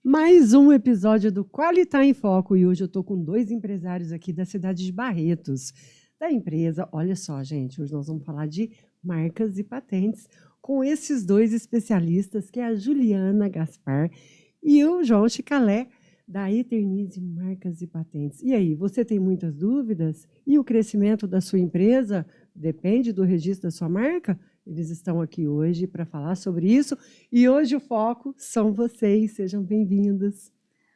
Mais um episódio do Qualitar em Foco e hoje eu estou com dois empresários aqui da cidade de Barretos, da empresa. Olha só, gente, hoje nós vamos falar de marcas e patentes com esses dois especialistas, que é a Juliana Gaspar e o João Chicalé, da Eternize Marcas e Patentes. E aí, você tem muitas dúvidas? E o crescimento da sua empresa depende do registro da sua marca? Eles estão aqui hoje para falar sobre isso e hoje o foco são vocês. Sejam bem-vindos.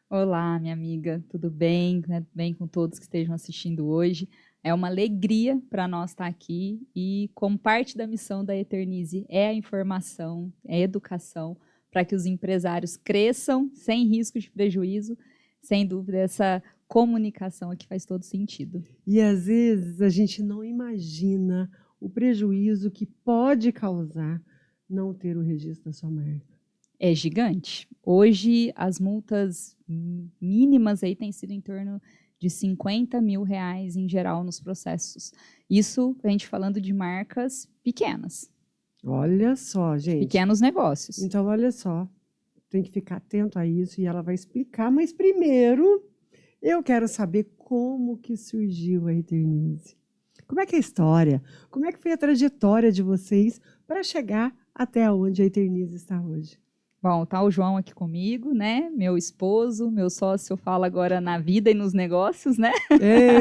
Olá, minha amiga, tudo bem? Tudo bem com todos que estejam assistindo hoje? É uma alegria para nós estar aqui e, como parte da missão da Eternize, é a informação, é a educação, para que os empresários cresçam sem risco de prejuízo. Sem dúvida, essa comunicação aqui faz todo sentido. E às vezes a gente não imagina o prejuízo que pode causar não ter o registro da sua marca. É gigante. Hoje, as multas mínimas aí têm sido em torno de R$50 mil em geral nos processos. Isso a gente falando de marcas pequenas. Olha só, gente. Pequenos negócios. Então, olha só, tem que ficar atento a isso e ela vai explicar. Mas primeiro, eu quero saber como que surgiu a Eternize. Como é que é a história? Como é que foi a trajetória de vocês para chegar até onde a Eternize está hoje? Bom, tá o João aqui comigo, né? Meu esposo, meu sócio, fala agora na vida e nos negócios, né?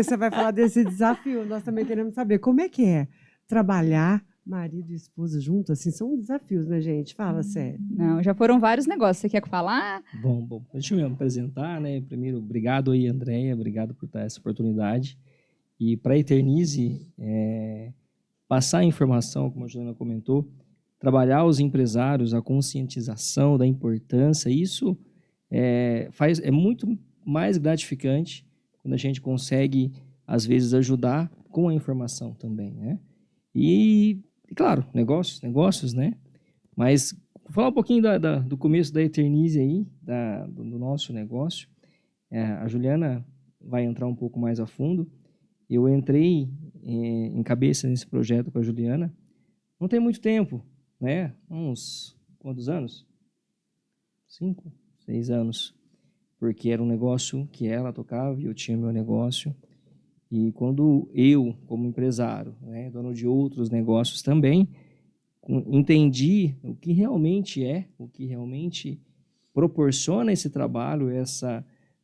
Você vai falar desse desafio. Nós também queremos saber como é que é trabalhar marido e esposa junto, assim, são desafios, né, gente? Fala sério. Não, já foram vários negócios. Você quer falar? Bom, deixa eu me apresentar, né? Primeiro, obrigado aí, Andréia, obrigado por dar essa oportunidade. E para a Eternize, passar a informação, como a Juliana comentou, trabalhar os empresários, a conscientização da importância, isso é muito mais gratificante quando a gente consegue, às vezes, ajudar com a informação também, né? E claro, negócios, né? Mas vou falar um pouquinho do começo da Eternize aí, do nosso negócio. A Juliana vai entrar um pouco mais a fundo. Eu entrei em cabeça nesse projeto com a Juliana. Não tem muito tempo, né? Uns quantos anos? 5, 6 anos. Porque era um negócio que ela tocava e eu tinha meu negócio. E quando eu, como empresário, né, dono de outros negócios também, entendi o que realmente proporciona esse trabalho,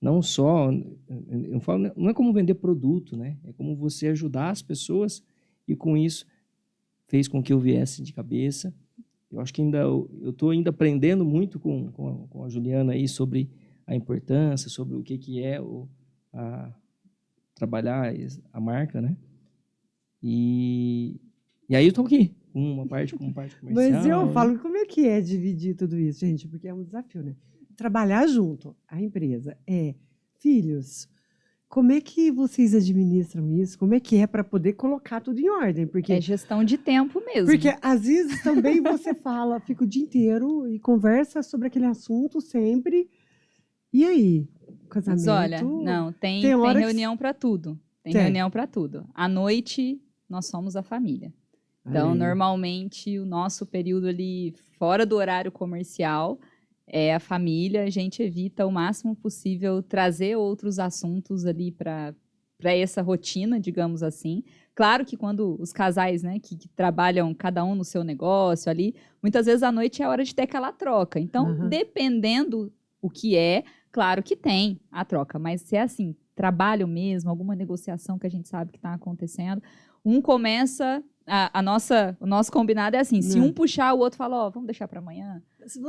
não só, eu falo, não é como vender produto, né? É como você ajudar as pessoas e com isso fez com que eu viesse de cabeça. Eu acho que eu estou ainda aprendendo muito com a Juliana aí sobre a importância, sobre o que é trabalhar a marca, né? E aí eu estou aqui, uma parte comercial. Mas eu falo, como é que é dividir tudo isso, gente? Porque é um desafio, né? Trabalhar junto, a empresa, filhos. Como é que vocês administram isso? Como é que é para poder colocar tudo em ordem? Porque É gestão de tempo mesmo. Porque às vezes também você fica o dia inteiro e conversa sobre aquele assunto sempre. E aí? Casamento? Mas olha, não, tem reunião para tudo. Tem reunião para tudo. À noite, nós somos a família. Então, normalmente, o nosso período ali fora do horário comercial é a família. A gente evita o máximo possível trazer outros assuntos ali para essa rotina, digamos assim. Claro que quando os casais, né, que trabalham cada um no seu negócio ali, muitas vezes à noite é hora de ter aquela troca. Então, dependendo o que é, claro que tem a troca. Mas se é assim, trabalho mesmo, alguma negociação que a gente sabe que está acontecendo, um começa... o nosso combinado é assim, se um puxar, o outro fala, vamos deixar para amanhã?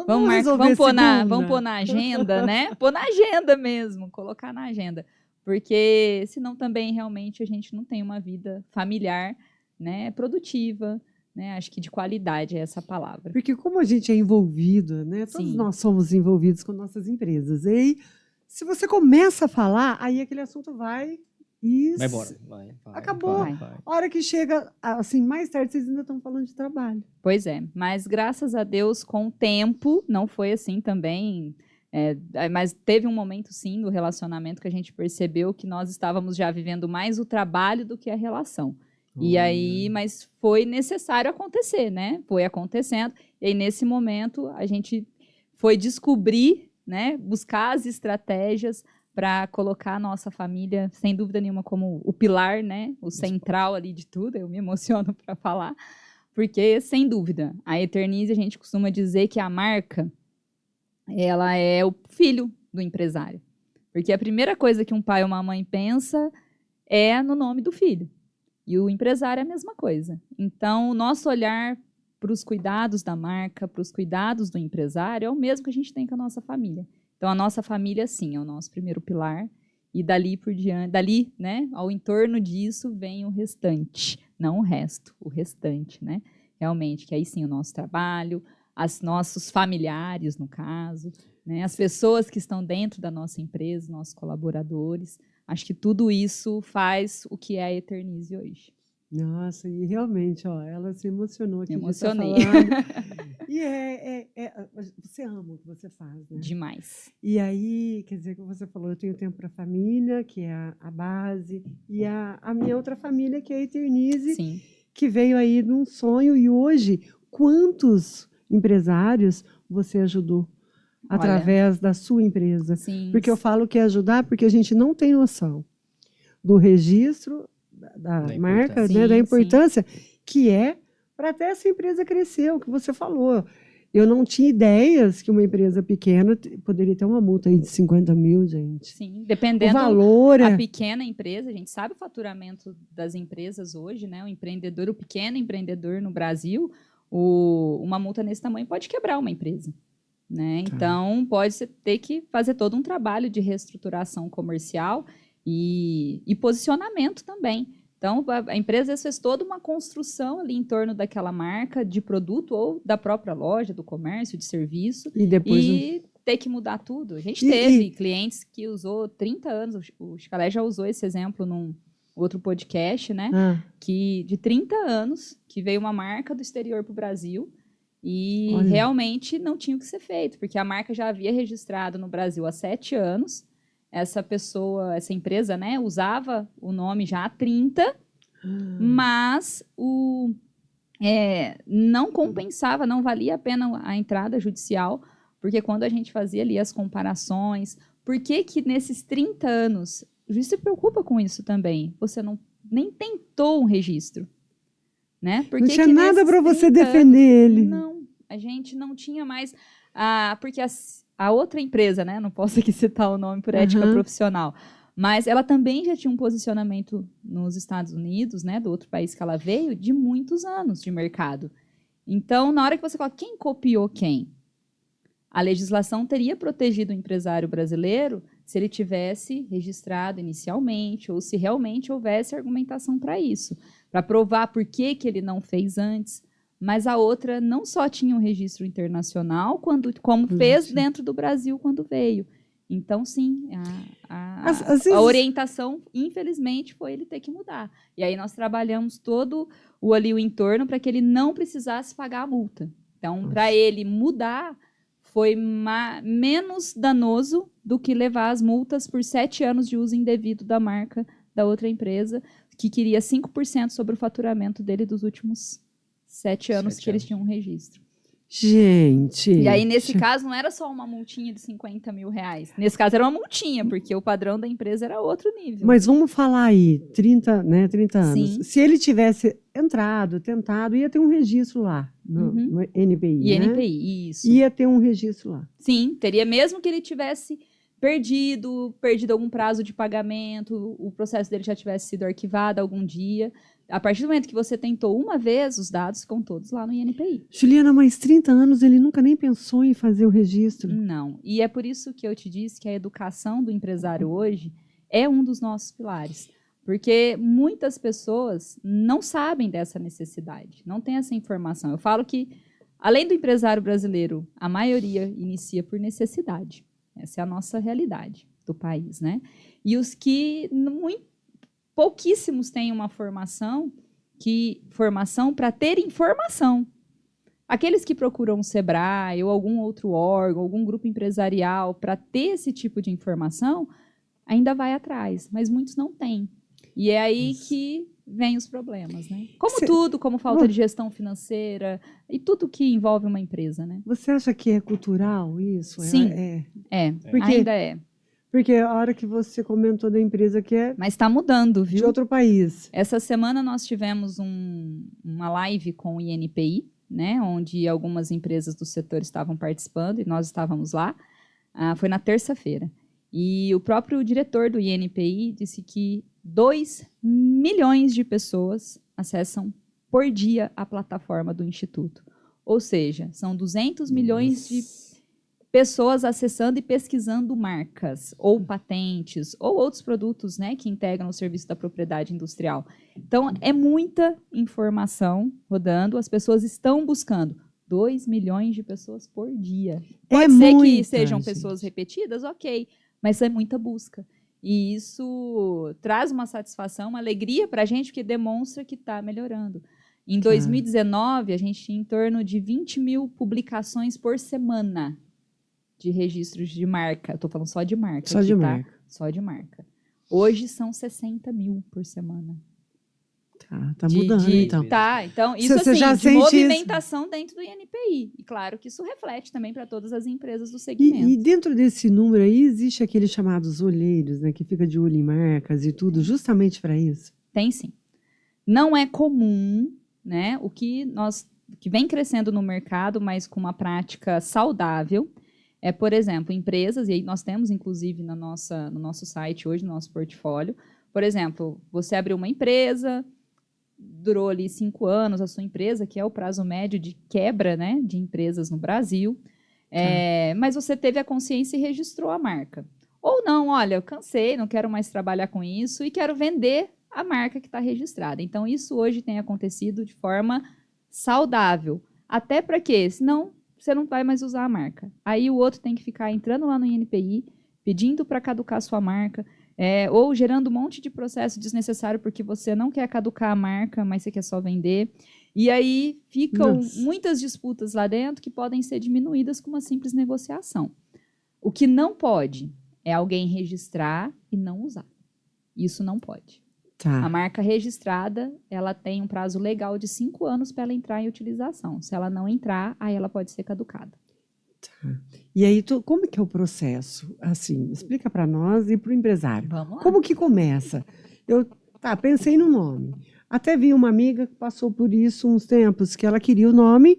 Vamos pôr na agenda, né? Pôr na agenda mesmo, colocar na agenda. Porque senão também realmente a gente não tem uma vida familiar, né, produtiva, né? Acho que de qualidade é essa palavra. Porque como a gente é envolvido, né? Todos nós somos envolvidos com nossas empresas. E aí, se você começa a falar, aí aquele assunto vai embora. Acabou. A hora que chega, assim, mais tarde, vocês ainda estão falando de trabalho. Pois é, mas graças a Deus, com o tempo, não foi assim também... mas teve um momento, sim, do relacionamento que a gente percebeu que nós estávamos já vivendo mais o trabalho do que a relação. E aí, mas foi necessário acontecer, né? Foi acontecendo. E aí, nesse momento, a gente foi descobrir, né, buscar as estratégias para colocar a nossa família, sem dúvida nenhuma, como o pilar, né, o central ali de tudo. Eu me emociono para falar, porque, sem dúvida, a Eternize, a gente costuma dizer que a marca, ela é o filho do empresário. Porque a primeira coisa que um pai ou uma mãe pensa é no nome do filho. E o empresário é a mesma coisa. Então, o nosso olhar para os cuidados da marca, para os cuidados do empresário, é o mesmo que a gente tem com a nossa família. Então, a nossa família, sim, é o nosso primeiro pilar. E dali por diante, dali, né, ao entorno disso, vem o restante. Não o resto, o restante, né? Realmente, que aí sim o nosso trabalho, os nossos familiares, no caso, né, as pessoas que estão dentro da nossa empresa, nossos colaboradores. Acho que tudo isso faz o que é a Eternize hoje. Nossa, e realmente, ó, ela se emocionou aqui. Me emocionei. E você ama o que você faz, né? Demais. E aí, quer dizer, como você falou, eu tenho tempo para a família, que é a base, e a minha outra família, que é a Eternize, Sim. que veio aí de um sonho. E hoje, quantos empresários você ajudou através da sua empresa? Sim. Porque eu falo que é ajudar porque a gente não tem noção do registro da marca, né, da importância que é para até essa empresa crescer, o que você falou. Eu não tinha ideias que uma empresa pequena poderia ter uma multa aí de 50 mil, gente. Sim, dependendo o valor a pequena empresa, a gente sabe o faturamento das empresas hoje, né? O pequeno empreendedor no Brasil, uma multa nesse tamanho pode quebrar uma empresa. Né? Então, pode ter que fazer todo um trabalho de reestruturação comercial e posicionamento também. Então, a empresa às vezes fez toda uma construção ali em torno daquela marca de produto ou da própria loja, do comércio, de serviço, e ter que mudar tudo. A gente teve clientes que usou 30 anos, o Chicalé já usou esse exemplo num outro podcast, né? Que de 30 anos, que veio uma marca do exterior para o Brasil, e realmente não tinha o que ser feito, porque a marca já havia registrado no Brasil há 7 anos. Essa empresa, né, usava o nome já há 30, mas não compensava, não valia a pena a entrada judicial, porque quando a gente fazia ali as comparações, por que nesses 30 anos, o juiz se preocupa com isso também, você nem tentou um registro. Né? Não tinha nada para você defender ele. Não, a gente não tinha mais. Porque a outra empresa, né? Não posso aqui citar o nome por ética profissional, mas ela também já tinha um posicionamento nos Estados Unidos, né? Do outro país que ela veio, de muitos anos de mercado. Então, na hora que você fala quem copiou quem, a legislação teria protegido o empresário brasileiro se ele tivesse registrado inicialmente ou se realmente houvesse argumentação para isso, para provar por que ele não fez antes. Mas a outra não só tinha um registro internacional, como fez dentro do Brasil quando veio. Então, sim, a orientação, infelizmente, foi ele ter que mudar. E aí nós trabalhamos todo o entorno para que ele não precisasse pagar a multa. Então, para ele mudar, foi menos danoso do que levar as multas por 7 anos de uso indevido da marca da outra empresa, que queria 5% sobre o faturamento dele dos últimos 7 anos que eles tinham um registro. Gente! E aí, nesse caso, não era só uma multinha de 50 mil reais. Nesse caso, era uma multinha, porque o padrão da empresa era outro nível. Mas vamos falar aí, 30 anos. Sim. Se ele tivesse tentado, ia ter um registro lá, no NPI, né? NPI, isso. Ia ter um registro lá. Sim, teria, mesmo que ele tivesse perdido algum prazo de pagamento, o processo dele já tivesse sido arquivado algum dia. A partir do momento que você tentou uma vez, os dados ficam todos lá no INPI. Juliana, mais 30 anos, ele nunca nem pensou em fazer o registro? Não. E é por isso que eu te disse que a educação do empresário hoje é um dos nossos pilares. Porque muitas pessoas não sabem dessa necessidade, não têm essa informação. Eu falo que, além do empresário brasileiro, a maioria inicia por necessidade. Essa é a nossa realidade do país, né? E os que pouquíssimos têm uma formação para ter informação. Aqueles que procuram o Sebrae ou algum outro órgão, algum grupo empresarial para ter esse tipo de informação, ainda vai atrás, mas muitos não têm. E é aí que vem os problemas, né? Como tudo, como falta de gestão financeira e tudo que envolve uma empresa, né? Você acha que é cultural isso? Sim, ainda é. Porque a hora que você comentou da empresa que é... Mas está mudando, viu? De outro país. Essa semana nós tivemos uma live com o INPI, né? Onde algumas empresas do setor estavam participando e nós estávamos lá. Foi na terça-feira. E o próprio diretor do INPI disse que 2 milhões de pessoas acessam por dia a plataforma do Instituto. Ou seja, são 200 milhões de pessoas acessando e pesquisando marcas, ou patentes, ou outros produtos, né, que integram o serviço da propriedade industrial. Então, é muita informação rodando, as pessoas estão buscando. 2 milhões de pessoas por dia. Pode ser que sejam pessoas repetidas, ok, mas é muita busca. E isso traz uma satisfação, uma alegria para a gente, porque demonstra que está melhorando. Em 2019, a gente tinha em torno de 20 mil publicações por semana de registros de marca. Estou falando só de marca. Só de marca. Só de marca. Hoje são 60 mil por semana. Tá mudando, então. Então isso você assim, já de movimentação dentro do INPI. E claro que isso reflete também para todas as empresas do segmento. E dentro desse número aí, existe aqueles chamados olheiros, né? Que fica de olho em marcas e tudo, justamente para isso? Tem sim. Não é comum, né? O que vem crescendo no mercado, mas com uma prática saudável, é, por exemplo, empresas, e aí nós temos, inclusive, no nosso site hoje, no nosso portfólio, por exemplo, você abriu uma empresa, durou ali 5 anos a sua empresa, que é o prazo médio de quebra, né, de empresas no Brasil, mas você teve a consciência e registrou a marca. Ou não, olha, eu cansei, não quero mais trabalhar com isso e quero vender a marca que está registrada. Então, isso hoje tem acontecido de forma saudável. Até para quê? Senão, você não vai mais usar a marca. Aí o outro tem que ficar entrando lá no INPI, pedindo para caducar a sua marca, ou gerando um monte de processo desnecessário porque você não quer caducar a marca, mas você quer só vender. E aí ficam muitas disputas lá dentro que podem ser diminuídas com uma simples negociação. O que não pode é alguém registrar e não usar. Isso não pode. A marca registrada, ela tem um prazo legal de 5 anos para ela entrar em utilização. Se ela não entrar, aí ela pode ser caducada. E aí, como que é o processo? Assim, explica para nós e para o empresário. Vamos lá. Como que começa? Eu pensei no nome. Até vi uma amiga que passou por isso uns tempos, que ela queria o nome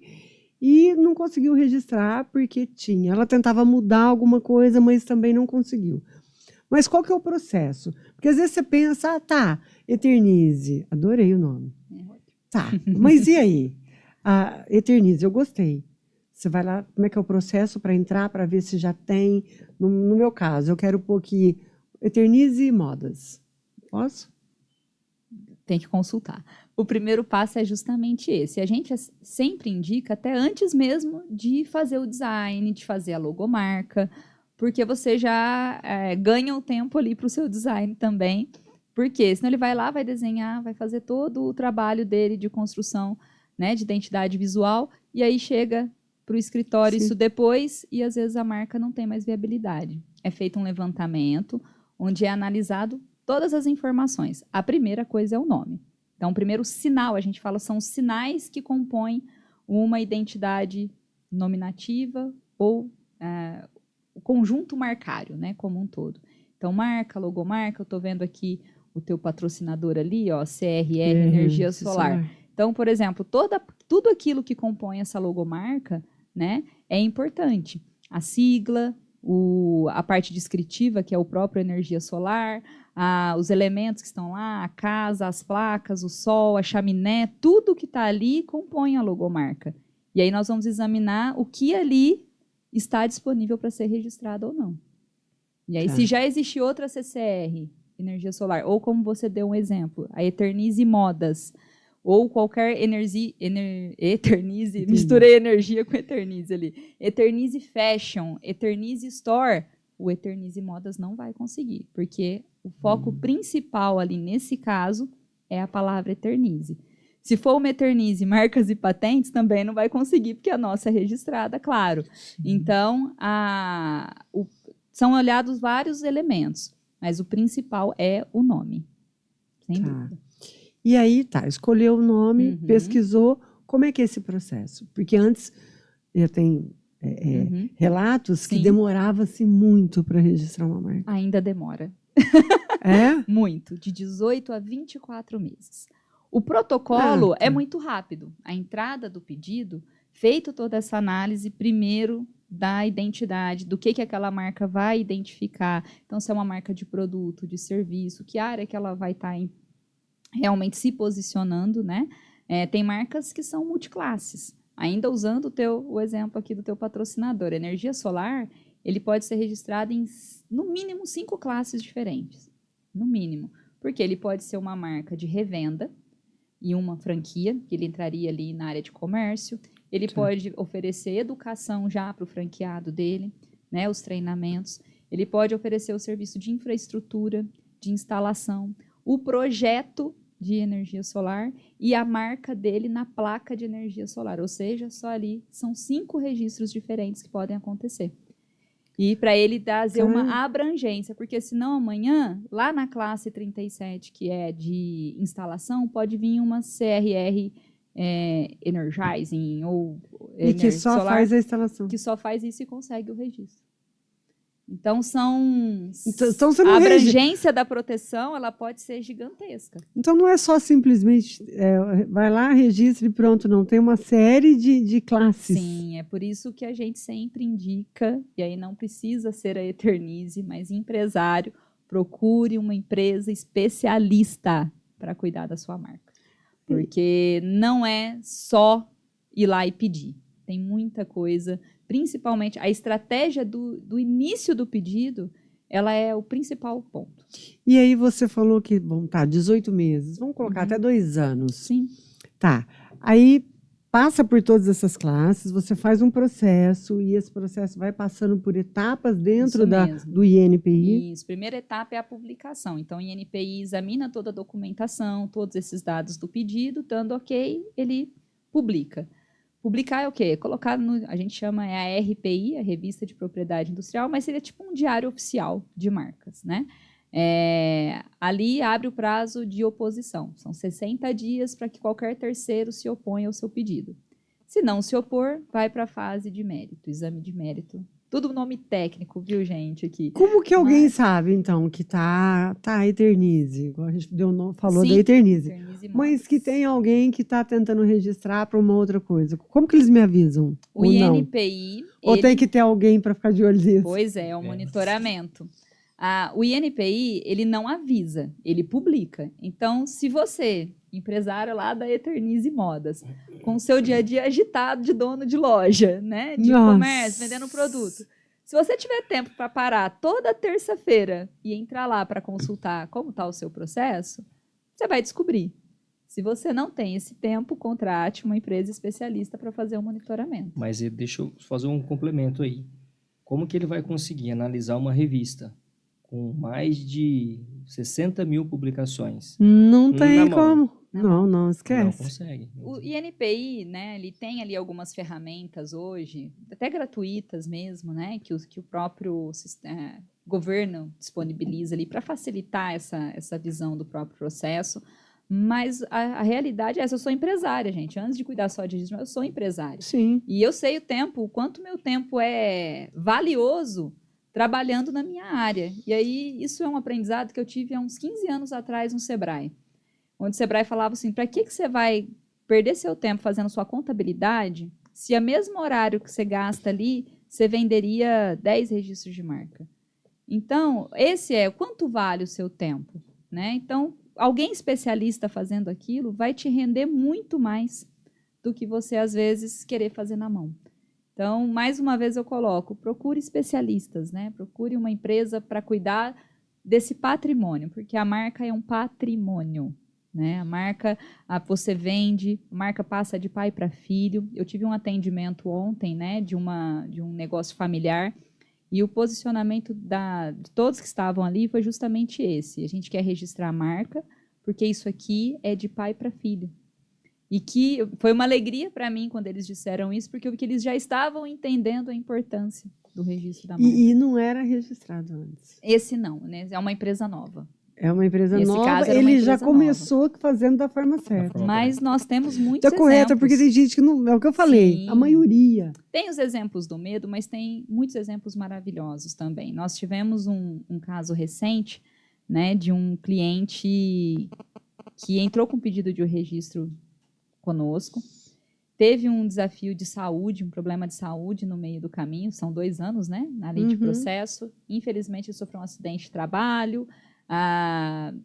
e não conseguiu registrar porque tinha. Ela tentava mudar alguma coisa, mas também não conseguiu. Mas qual que é o processo? Porque às vezes você pensa, Eternize, adorei o nome. Mas e aí? Eternize, eu gostei. Você vai lá, como é que é o processo para entrar, para ver se já tem? No meu caso, eu quero pôr aqui Eternize Modas. Posso? Tem que consultar. O primeiro passo é justamente esse. A gente sempre indica, até antes mesmo de fazer o design, de fazer a logomarca, porque você já ganha o tempo ali para o seu design também. Porque senão ele vai lá, vai desenhar, vai fazer todo o trabalho dele de construção, né, de identidade visual, e aí chega para o escritório isso depois, e às vezes a marca não tem mais viabilidade. É feito um levantamento, onde é analisado todas as informações. A primeira coisa é o nome. Então, o primeiro sinal, a gente fala, são os sinais que compõem uma identidade nominativa ou o conjunto marcário, né, como um todo. Então, marca, logomarca, eu estou vendo aqui o teu patrocinador ali, ó, CRR Energia Solar. Então, por exemplo, tudo aquilo que compõe essa logomarca, né, é importante. A sigla, a parte descritiva, que é o próprio Energia Solar, os elementos que estão lá, a casa, as placas, o sol, a chaminé, tudo que está ali compõe a logomarca. E aí nós vamos examinar o que ali está disponível para ser registrado ou não. E aí, se já existe outra CCR, Energia Solar, ou como você deu um exemplo, a Eternize Modas, ou qualquer Eternize, misturei energia com Eternize ali, Eternize Fashion, Eternize Store, o Eternize Modas não vai conseguir, porque o foco principal ali nesse caso é a palavra Eternize. Se for uma Eternize Marcas e Patentes, também não vai conseguir, porque a nossa é registrada, claro. Então, são olhados vários elementos, mas o principal é o nome, sem dúvida. E aí, tá, escolheu o nome, pesquisou. Como é que é esse processo? Porque antes, eu tenho relatos que demorava-se muito para registrar uma marca. Ainda demora. É? Muito, de 18 a 24 meses. O protocolo é muito rápido. A entrada do pedido, feito toda essa análise, primeiro da identidade, do que aquela marca vai identificar. Então, se é uma marca de produto, de serviço, que área que ela vai estar realmente se posicionando, né? Tem marcas que são multiclasses. Ainda usando o exemplo aqui do teu patrocinador, energia solar, ele pode ser registrado em, no mínimo, 5 classes diferentes. No mínimo. Porque ele pode ser uma marca de revenda e uma franquia, que ele entraria ali na área de comércio. Ele pode oferecer educação já para o franqueado dele, né, os treinamentos. Ele pode oferecer o serviço de infraestrutura, de instalação, o projeto de energia solar e a marca dele na placa de energia solar. Ou seja, só ali são 5 registros diferentes que podem acontecer. E para ele trazer uma abrangência, porque senão amanhã, lá na classe 37, que é de instalação, pode vir uma CRR Energizing ou e que só solar, faz a instalação. Que só faz isso e consegue o registro. Então, a abrangência da proteção, ela pode ser gigantesca. Então, não é só simplesmente, vai lá, registra e pronto, não. Tem uma série de classes. Sim, é por isso que a gente sempre indica, e aí não precisa ser a Eternize, mas empresário, procure uma empresa especialista para cuidar da sua marca. Porque não é só ir lá e pedir. Tem muita coisa, principalmente a estratégia do início do pedido, ela é o principal ponto. E aí você falou que, bom, 18 meses, vamos colocar até 2 anos. Sim. Tá, aí passa por todas essas classes, você faz um processo e esse processo vai passando por etapas dentro do INPI. Isso, primeira etapa é a publicação. Então, o INPI examina toda a documentação, todos esses dados do pedido, dando ok, ele publica. Publicar é o quê? Colocar a gente chama a RPI, a Revista de Propriedade Industrial, mas seria tipo um diário oficial de marcas, né? Ali abre o prazo de oposição. São 60 dias para que qualquer terceiro se oponha ao seu pedido. Se não se opor, vai para a fase de mérito, exame de mérito. Tudo nome técnico, viu, gente, aqui. Como que alguém sabe, então, que tá a Eternize? A gente falou da Eternize. Mas que tem alguém que está tentando registrar para uma outra coisa. Como que eles me avisam? O INPI... Ou tem que ter alguém para ficar de olho nisso? Pois é o monitoramento. O INPI, ele não avisa, ele publica. Então, se você, empresário lá da Eternize Modas, com o seu dia a dia agitado de dono de loja, né, de comércio, vendendo produto, se você tiver tempo para parar toda terça-feira e entrar lá para consultar como está o seu processo, você vai descobrir. Se você não tem esse tempo, contrate uma empresa especialista para fazer o monitoramento. Mas deixa eu fazer um complemento aí. Como que ele vai conseguir analisar uma revista com mais de 60 mil publicações? Não tem como. Não, esquece. Não consegue. O INPI, né, ele tem ali algumas ferramentas hoje, até gratuitas mesmo, né, que o próprio governo disponibiliza ali para facilitar essa visão do próprio processo. Mas a realidade é essa, eu sou empresária, gente. Antes de cuidar só de registro, eu sou empresária. Sim. E eu sei o quanto meu tempo é valioso trabalhando na minha área. E aí, isso é um aprendizado que eu tive há uns 15 anos atrás no Sebrae. Onde o Sebrae falava assim, para que você vai perder seu tempo fazendo sua contabilidade se a mesmo horário que você gasta ali, você venderia 10 registros de marca? Então, esse é quanto vale o seu tempo, né? Então, alguém especialista fazendo aquilo vai te render muito mais do que você, às vezes, querer fazer na mão. Então, mais uma vez eu coloco, procure especialistas, né? Procure uma empresa para cuidar desse patrimônio, porque a marca é um patrimônio, né? A marca, você vende, a marca passa de pai para filho. Eu tive um atendimento ontem, né, de um negócio familiar, e o posicionamento de todos que estavam ali foi justamente esse. A gente quer registrar a marca, porque isso aqui é de pai para filho. E que foi uma alegria para mim quando eles disseram isso, porque eles já estavam entendendo a importância do registro da marca. E não era registrado antes? Esse não, né? É uma empresa nova. É uma empresa nova, ele já começou fazendo da forma certa. Mas nós temos muitos exemplos. Correto, porque tem gente que não... É o que eu falei, sim, a maioria. Tem os exemplos do medo, mas tem muitos exemplos maravilhosos também. Nós tivemos um caso recente, né, de um cliente que entrou com pedido de registro conosco, teve um desafio de saúde, um problema de saúde no meio do caminho, são 2 anos, né, na lei de processo. Infelizmente, ele sofreu um acidente de trabalho,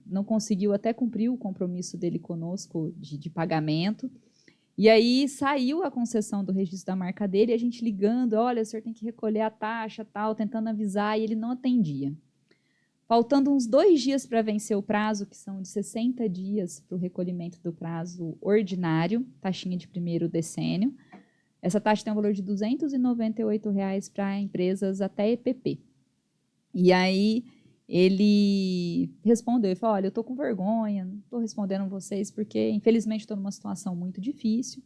não conseguiu até cumprir o compromisso dele conosco de pagamento. E aí saiu a concessão do registro da marca dele, e a gente ligando, olha, o senhor tem que recolher a taxa, tal, tentando avisar, e ele não atendia. Faltando uns 2 dias para vencer o prazo, que são de 60 dias para o recolhimento do prazo ordinário, taxinha de primeiro decênio. Essa taxa tem um valor de R$ 298 para empresas até EPP. E aí ele respondeu, ele falou, olha, eu estou com vergonha, não estou respondendo vocês porque, infelizmente, estou numa situação muito difícil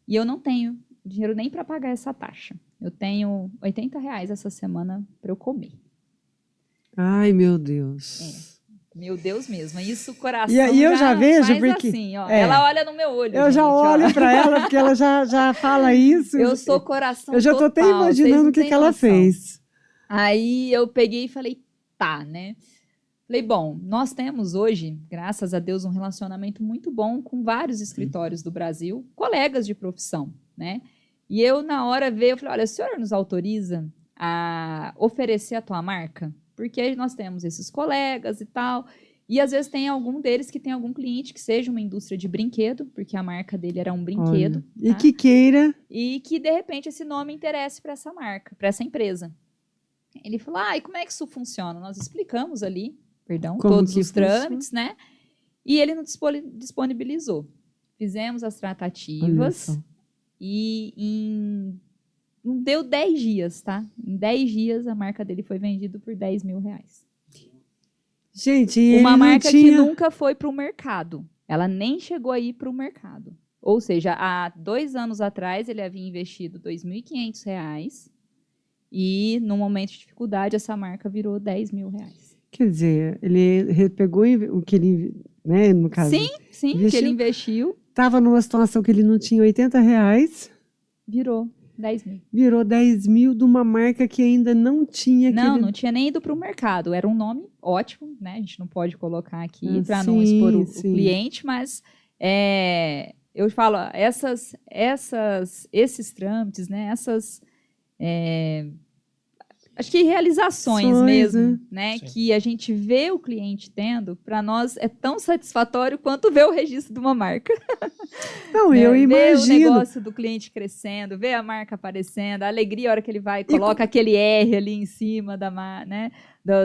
e eu não tenho dinheiro nem para pagar essa taxa. Eu tenho R$ 80 essa semana para eu comer. Ai, meu Deus. Meu Deus mesmo. Isso o coração e eu já vejo porque assim, ó. Ela olha no meu olho. Eu já olho para ela porque ela já fala isso. Eu sou coração. Eu já estou até imaginando o que ela fez. Aí eu peguei e falei, tá, né? Falei, bom, nós temos hoje, graças a Deus, um relacionamento muito bom com vários escritórios do Brasil, colegas de profissão, né? E eu, na hora, veio, eu falei, olha, o senhor nos autoriza a oferecer a tua marca? Porque nós temos esses colegas e tal, e às vezes tem algum deles que tem algum cliente que seja uma indústria de brinquedo, porque a marca dele era um brinquedo. Olha, e que queira. E que, de repente, esse nome interesse para essa marca, para essa empresa. Ele falou, e como é que isso funciona? Nós explicamos ali, todos os trâmites, né? E ele nos disponibilizou. Fizemos as tratativas e não deu 10 dias, tá? Em 10 dias, a marca dele foi vendida por R$10 mil. Gente, uma marca que nunca foi para o mercado. Ela nem chegou a ir para o mercado. Ou seja, há 2 anos atrás, ele havia investido R$ 2.500 e, no momento de dificuldade, essa marca virou R$10 mil. Quer dizer, ele pegou o que ele, né, no caso... Sim, que ele investiu. Estava numa situação que ele não tinha R$80. Virou 10 mil. Virou 10 mil de uma marca que ainda não tinha... Não tinha nem ido para o mercado. Era um nome ótimo, né? A gente não pode colocar aqui para não expor o cliente, mas eu falo, esses trâmites, né? Acho que realizações mesmo, né? Que a gente vê o cliente tendo, para nós é tão satisfatório quanto ver o registro de uma marca. Não, né? Eu imagino. Ver o negócio do cliente crescendo, ver a marca aparecendo, a alegria a hora que ele vai e coloca aquele R ali em cima né?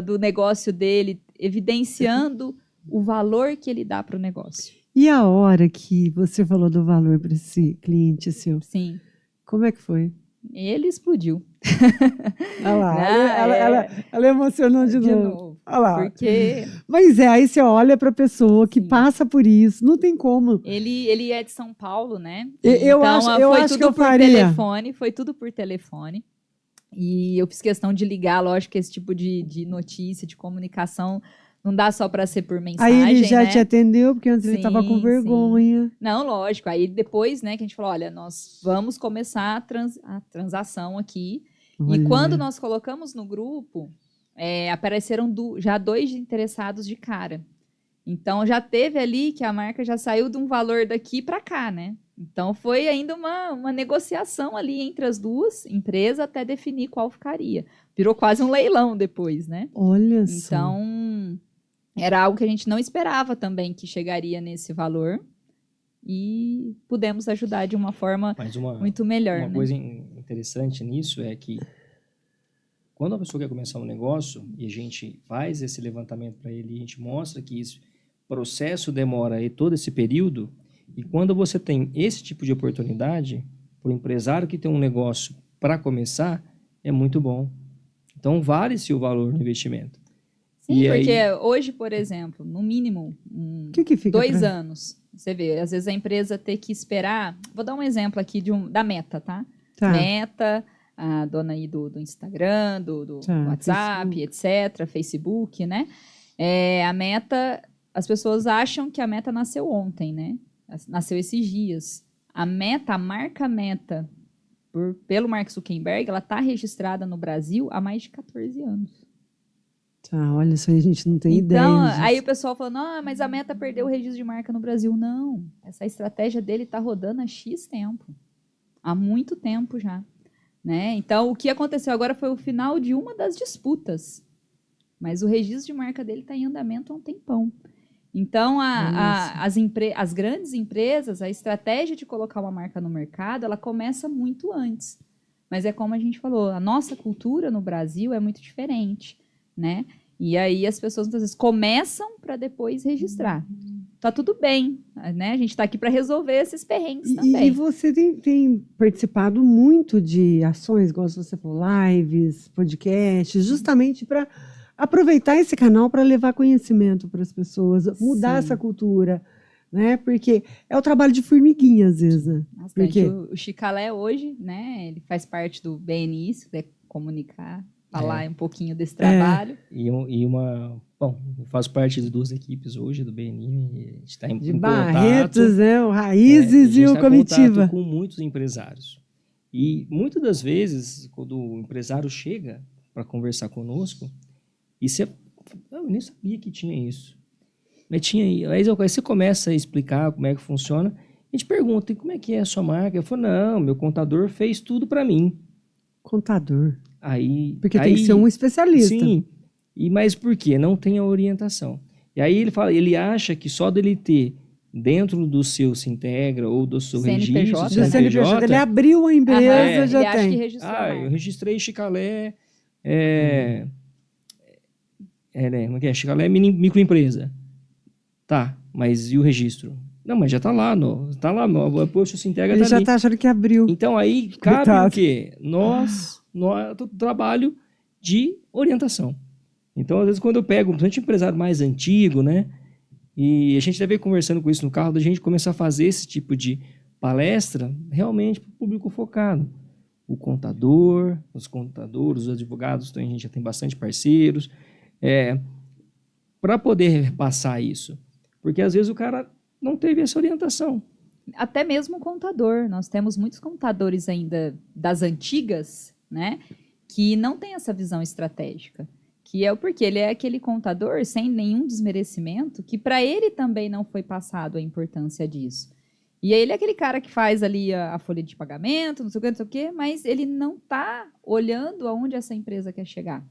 do negócio dele, evidenciando o valor que ele dá para o negócio. E a hora que você falou do valor para esse cliente seu? Sim. Como é que foi? Ele explodiu. Olha lá, ela emocionou de novo. Olha lá. Porque... Mas aí você olha para a pessoa que passa por isso, não tem como. Ele é de São Paulo, né? Eu acho que eu faria. Foi tudo por telefone. E eu fiz questão de ligar, lógico que esse tipo de notícia, de comunicação, não dá só para ser por mensagem, aí ele já né? te atendeu, porque antes ele estava com vergonha. Sim. Não, lógico. Aí depois, né, que a gente falou, olha, nós vamos começar a transação aqui. Olha. E quando nós colocamos no grupo, apareceram já 2 interessados de cara. Então, já teve ali que a marca já saiu de um valor daqui para cá, né? Então, foi ainda uma negociação ali entre as duas empresas até definir qual ficaria. Virou quase um leilão depois, né? Olha só. Então... era algo que a gente não esperava também que chegaria nesse valor e pudemos ajudar de uma forma muito melhor. Uma coisa interessante nisso é que quando a pessoa quer começar um negócio e a gente faz esse levantamento para ele, a gente mostra que esse processo demora aí todo esse período, e quando você tem esse tipo de oportunidade, para o empresário que tem um negócio para começar, é muito bom. Então, vale-se o valor do investimento. Sim, porque hoje, por exemplo, no mínimo, que fica 2 anos. Você vê, às vezes a empresa ter que esperar... Vou dar um exemplo aqui da Meta, tá? Meta, a dona aí do Instagram, do WhatsApp, Facebook. etc., Facebook, né? A Meta, as pessoas acham que a Meta nasceu ontem, né? Nasceu esses dias. A marca Meta, pelo Mark Zuckerberg, ela está registrada no Brasil há mais de 14 anos. Tá, olha, isso aí a gente não tem ideia. Então, aí o pessoal fala, não, mas a Meta perdeu o registro de marca no Brasil. Não, essa estratégia dele está rodando há X tempo. Há muito tempo já. Né? Então, o que aconteceu agora foi o final de uma das disputas. Mas o registro de marca dele está em andamento há um tempão. Então, as grandes empresas, a estratégia de colocar uma marca no mercado, ela começa muito antes. Mas é como a gente falou, a nossa cultura no Brasil é muito diferente, né? E aí as pessoas muitas vezes começam para depois registrar. Tá tudo bem, né? A gente está aqui para resolver esses perrengues também. E você tem participado muito de ações, igual você falou, lives, podcasts, justamente para aproveitar esse canal para levar conhecimento para as pessoas, mudar essa cultura, né? Porque é o trabalho de formiguinha, às vezes, né? Bastante. O Chicalé hoje, né? Ele faz parte do BNI, se puder comunicar, falar um pouquinho desse trabalho. Bom, eu faço parte de 2 equipes hoje do BNI, a gente está em Barretos, contato, né? O Raízes e o Comitiva. Com muitos empresários. E muitas das vezes, quando o empresário chega para conversar conosco, eu nem sabia que tinha isso. Mas aí você começa a explicar como é que funciona, a gente pergunta, e como é que é a sua marca? Eu falo, não, meu contador fez tudo para mim. Contador? Porque tem que ser um especialista. Sim, mas por quê? Não tem a orientação. E aí ele acha que só dele ter dentro do seu Sintegra ou do seu registro, CNPJ, ele abriu a empresa, já ele tem. Acha que registrou eu registrei Chicalé, né? Como é que é? Chicalé é microempresa. Tá, mas e o registro? Não, mas já tá lá, poxa, o Sintegra ele tá já ali. Tá achando que abriu. Então aí cabe o quê? Nós trabalho de orientação. Então, às vezes, quando eu pego um empresário mais antigo, né? E a gente deve ir conversando com isso no carro, da gente começar a fazer esse tipo de palestra realmente para o público focado. O contador, os contadores, os advogados, a gente já tem bastante parceiros, para poder passar isso. Porque, às vezes, o cara não teve essa orientação. Até mesmo o contador. Nós temos muitos contadores ainda das antigas, né? Que não tem essa visão estratégica. Que é o porquê ele é aquele contador sem nenhum desmerecimento, que para ele também não foi passado a importância disso. E aí ele é aquele cara que faz ali a folha de pagamento, não sei o quê, mas ele não está olhando aonde essa empresa quer chegar.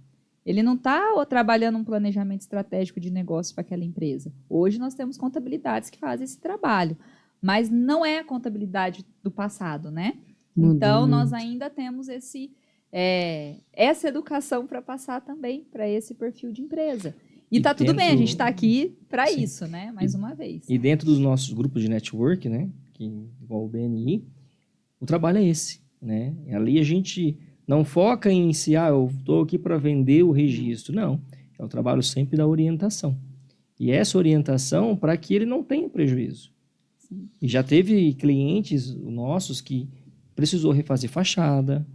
Ele não está trabalhando um planejamento estratégico de negócio para aquela empresa. Hoje nós temos contabilidades que fazem esse trabalho, mas não é a contabilidade do passado, né? Então nós ainda temos essa educação para passar também para esse perfil de empresa. E tá tudo bem, a gente está aqui para isso, né? Mais uma vez. E dentro dos nossos grupos de network, né? Igual o BNI, o trabalho é esse, né? Ali a gente não foca em si, eu estou aqui para vender o registro. Não, é o trabalho sempre da orientação. E essa orientação para que ele não tenha prejuízo. Sim. E já teve clientes nossos que precisou refazer fachada,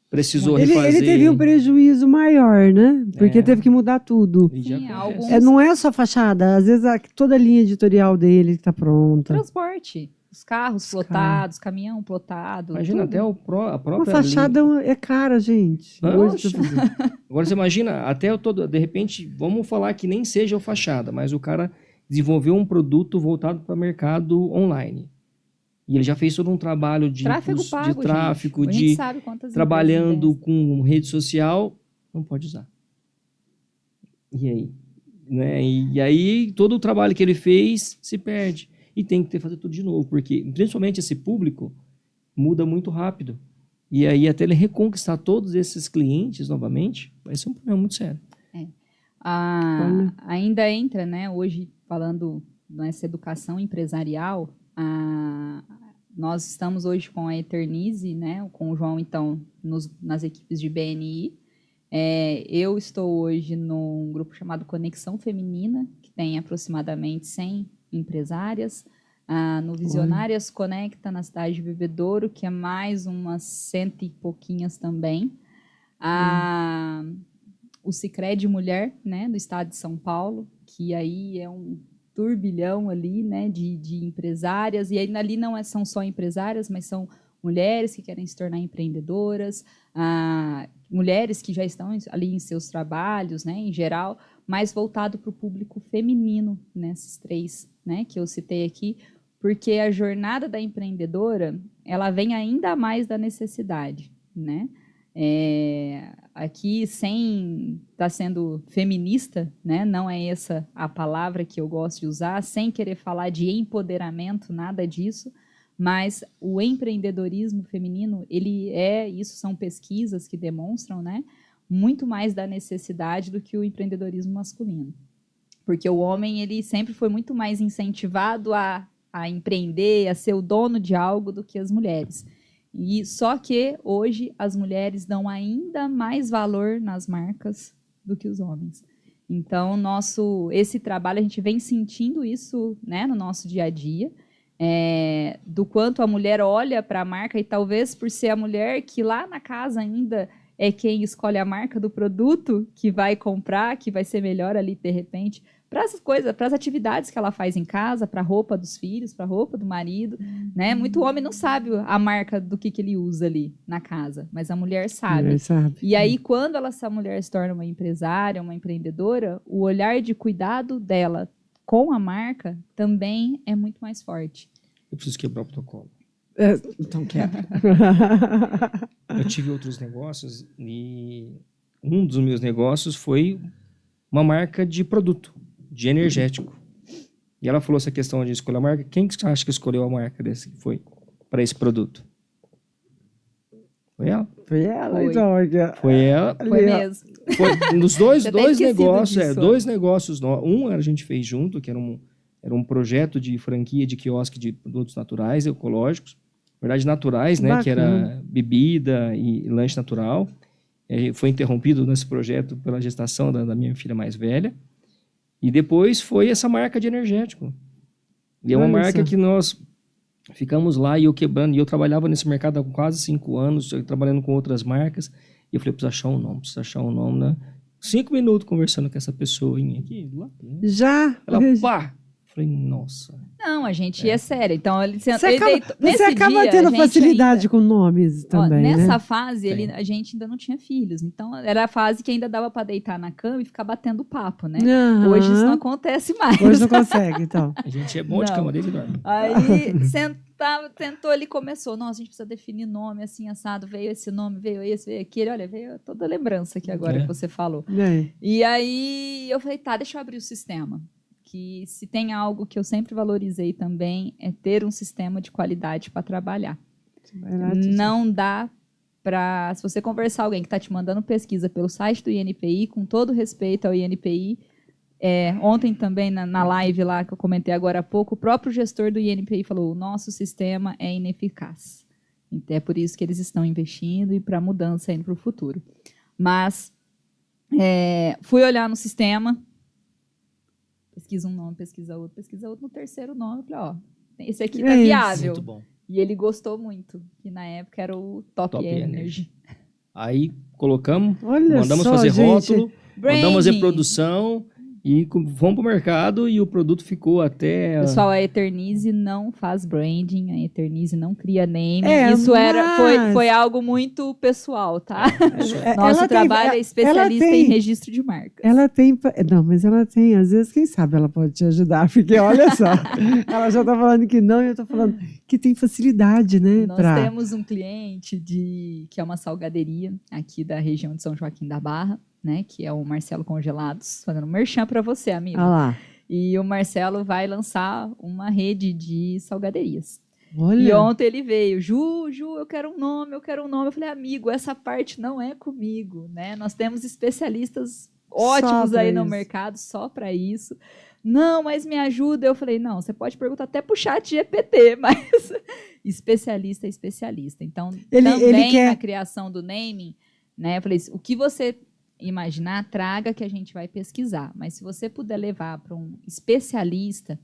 precisou refazer... Ele teve um prejuízo maior, né? Porque teve que mudar tudo. Sim, não é só fachada, às vezes toda a linha editorial dele está pronta. Transporte. Os carros plotados, caminhão plotado. Imagina, até a própria... Uma fachada é cara, gente. Agora você imagina, de repente, vamos falar que nem seja o fachada, mas o cara desenvolveu um produto voltado para o mercado online. E ele já fez todo um trabalho de tráfego, trabalhando com rede social, não pode usar. E aí? Né? E aí todo o trabalho que ele fez se perde. E tem que fazer tudo de novo, porque principalmente esse público muda muito rápido. E aí até ele reconquistar todos esses clientes novamente, vai ser um problema muito sério. Ainda entra, né, hoje falando nessa educação empresarial, nós estamos hoje com a Eternize, né, com o João, então, nas equipes de BNI. Eu estou hoje num grupo chamado Conexão Feminina, que tem aproximadamente 100 empresárias. No Visionárias Conecta, na cidade de Bebedouro, que é mais umas 100 e pouquinhas também. O Sicredi Mulher, né, do estado de São Paulo, que aí é um turbilhão ali, né, de empresárias, e aí ali não são só empresárias, mas são mulheres que querem se tornar empreendedoras, mulheres que já estão ali em seus trabalhos, né, em geral, mais voltado para o público feminino, nesses 3, né, que eu citei aqui, porque a jornada da empreendedora, ela vem ainda mais da necessidade, né? Aqui, sem estar sendo feminista, né? Não é essa a palavra que eu gosto de usar, sem querer falar de empoderamento, nada disso, mas o empreendedorismo feminino, isso são pesquisas que demonstram, né? Muito mais da necessidade do que o empreendedorismo masculino. Porque o homem, ele sempre foi muito mais incentivado a empreender, a ser o dono de algo do que as mulheres. E só que hoje as mulheres dão ainda mais valor nas marcas do que os homens. Então, esse trabalho, a gente vem sentindo isso, né, no nosso dia a dia, do quanto a mulher olha para a marca, e talvez por ser a mulher que lá na casa ainda é quem escolhe a marca do produto que vai comprar, que vai ser melhor ali de repente, para essas coisas, para as atividades que ela faz em casa, para a roupa dos filhos, para a roupa do marido, né? Muito homem não sabe a marca do que ele usa ali na casa, mas a mulher sabe. E aí, quando essa mulher se torna uma empresária, uma empreendedora, o olhar de cuidado dela com a marca também é muito mais forte. Eu preciso quebrar o protocolo. Então quebra. Eu tive outros negócios e um dos meus negócios foi uma marca de produto, de energético. E ela falou essa questão de escolher a marca. Quem que você acha que escolheu a marca desse que foi para esse produto? Foi ela. Foi ela, Foi. então. Foi ela. Foi mesmo. Foi nos dois negócios. Disso, dois negócios. Um a gente fez junto, que era um projeto de franquia de quiosque de produtos naturais, ecológicos. Na verdade, naturais, né? Bacana. Que era bebida e lanche natural. Foi interrompido nesse projeto pela gestação da minha filha mais velha. E depois foi essa marca de energético. E é uma marca que nós ficamos lá e eu quebrando. E eu trabalhava nesse mercado há quase 5 anos, trabalhando com outras marcas. E eu falei, preciso achar um nome, né? 5 minutos conversando com essa pessoinha aqui. Lá, né? Já? Ela, pá! Falei, nossa. Não, a gente é sério. Então, você acaba tendo facilidade com nomes também, nessa né? fase, a gente ainda não tinha filhos. Então, era a fase que ainda dava para deitar na cama e ficar batendo papo, né? Hoje isso não acontece mais. Hoje não consegue, então. A gente é bom de cama, desde dorme. Aí, tentou ali, começou. Nossa, a gente precisa definir nome, assim, assado. Veio esse nome, veio esse, veio aquele. Olha, veio toda a lembrança aqui agora que você falou. E aí, eu falei, deixa eu abrir o sistema. Que se tem algo que eu sempre valorizei também é ter um sistema de qualidade para trabalhar. Não dá para... Se você conversar com alguém que está te mandando pesquisa pelo site do INPI, com todo respeito ao INPI, ontem também na live lá que eu comentei agora há pouco, o próprio gestor do INPI falou, o nosso sistema é ineficaz. Então, é por isso que eles estão investindo e para a mudança indo para o futuro. Mas fui olhar no sistema, pesquisa um nome, pesquisa outro, no terceiro nome, eu falei, esse aqui tá viável. Muito bom. E ele gostou muito, que na época era o Top Energy. Aí colocamos, Olha mandamos só, fazer rótulo, branding. mandamos fazer produção e fomos pro mercado e o produto ficou até... Pessoal, a Eternize não faz branding, a Eternize não cria name. Isso foi algo muito pessoal, tá? Nosso trabalho é especialista em registro de marcas. Ela tem... Não, mas ela tem, às vezes, quem sabe ela pode te ajudar, porque olha só, ela já tá falando que não e eu tô falando que tem facilidade, né? Nós temos um cliente que é uma salgaderia aqui da região de São Joaquim da Barra, né, que é o Marcelo Congelados, fazendo merchan para você, amigo. Lá. E o Marcelo vai lançar uma rede de salgaderias. Olha. E ontem ele veio, Ju, eu quero um nome. Eu falei, amigo, essa parte não é comigo, né? Nós temos especialistas ótimos aí no mercado só para isso. Não, mas me ajuda. Eu falei, não, você pode perguntar até pro chat GPT, mas especialista é especialista. Então, também na criação do naming, né? Eu falei, o que você imaginar, traga que a gente vai pesquisar. Mas se você puder levar para um especialista,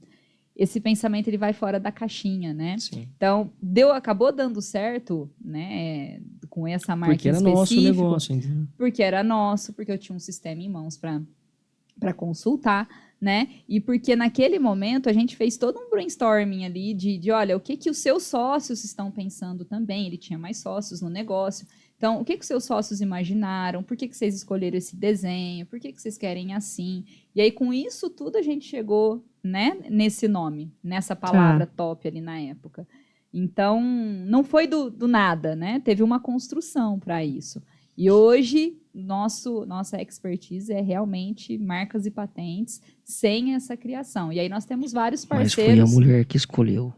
esse pensamento ele vai fora da caixinha, né? Sim. Então, acabou dando certo, né? Com essa marca porque era nosso negócio, entendeu? Porque era nosso, porque eu tinha um sistema em mãos para consultar, né? E porque naquele momento a gente fez todo um brainstorming ali de olha, o que os seus sócios estão pensando também? Ele tinha mais sócios no negócio. Então, o que os seus sócios imaginaram? Por que vocês escolheram esse desenho? Por que vocês querem assim? E aí, com isso tudo, a gente chegou, né, nesse nome, nessa palavra top ali na época. Então, não foi do nada, né? Teve uma construção para isso. E hoje, nossa expertise é realmente marcas e patentes sem essa criação. E aí nós temos vários parceiros. Mas foi a mulher que escolheu.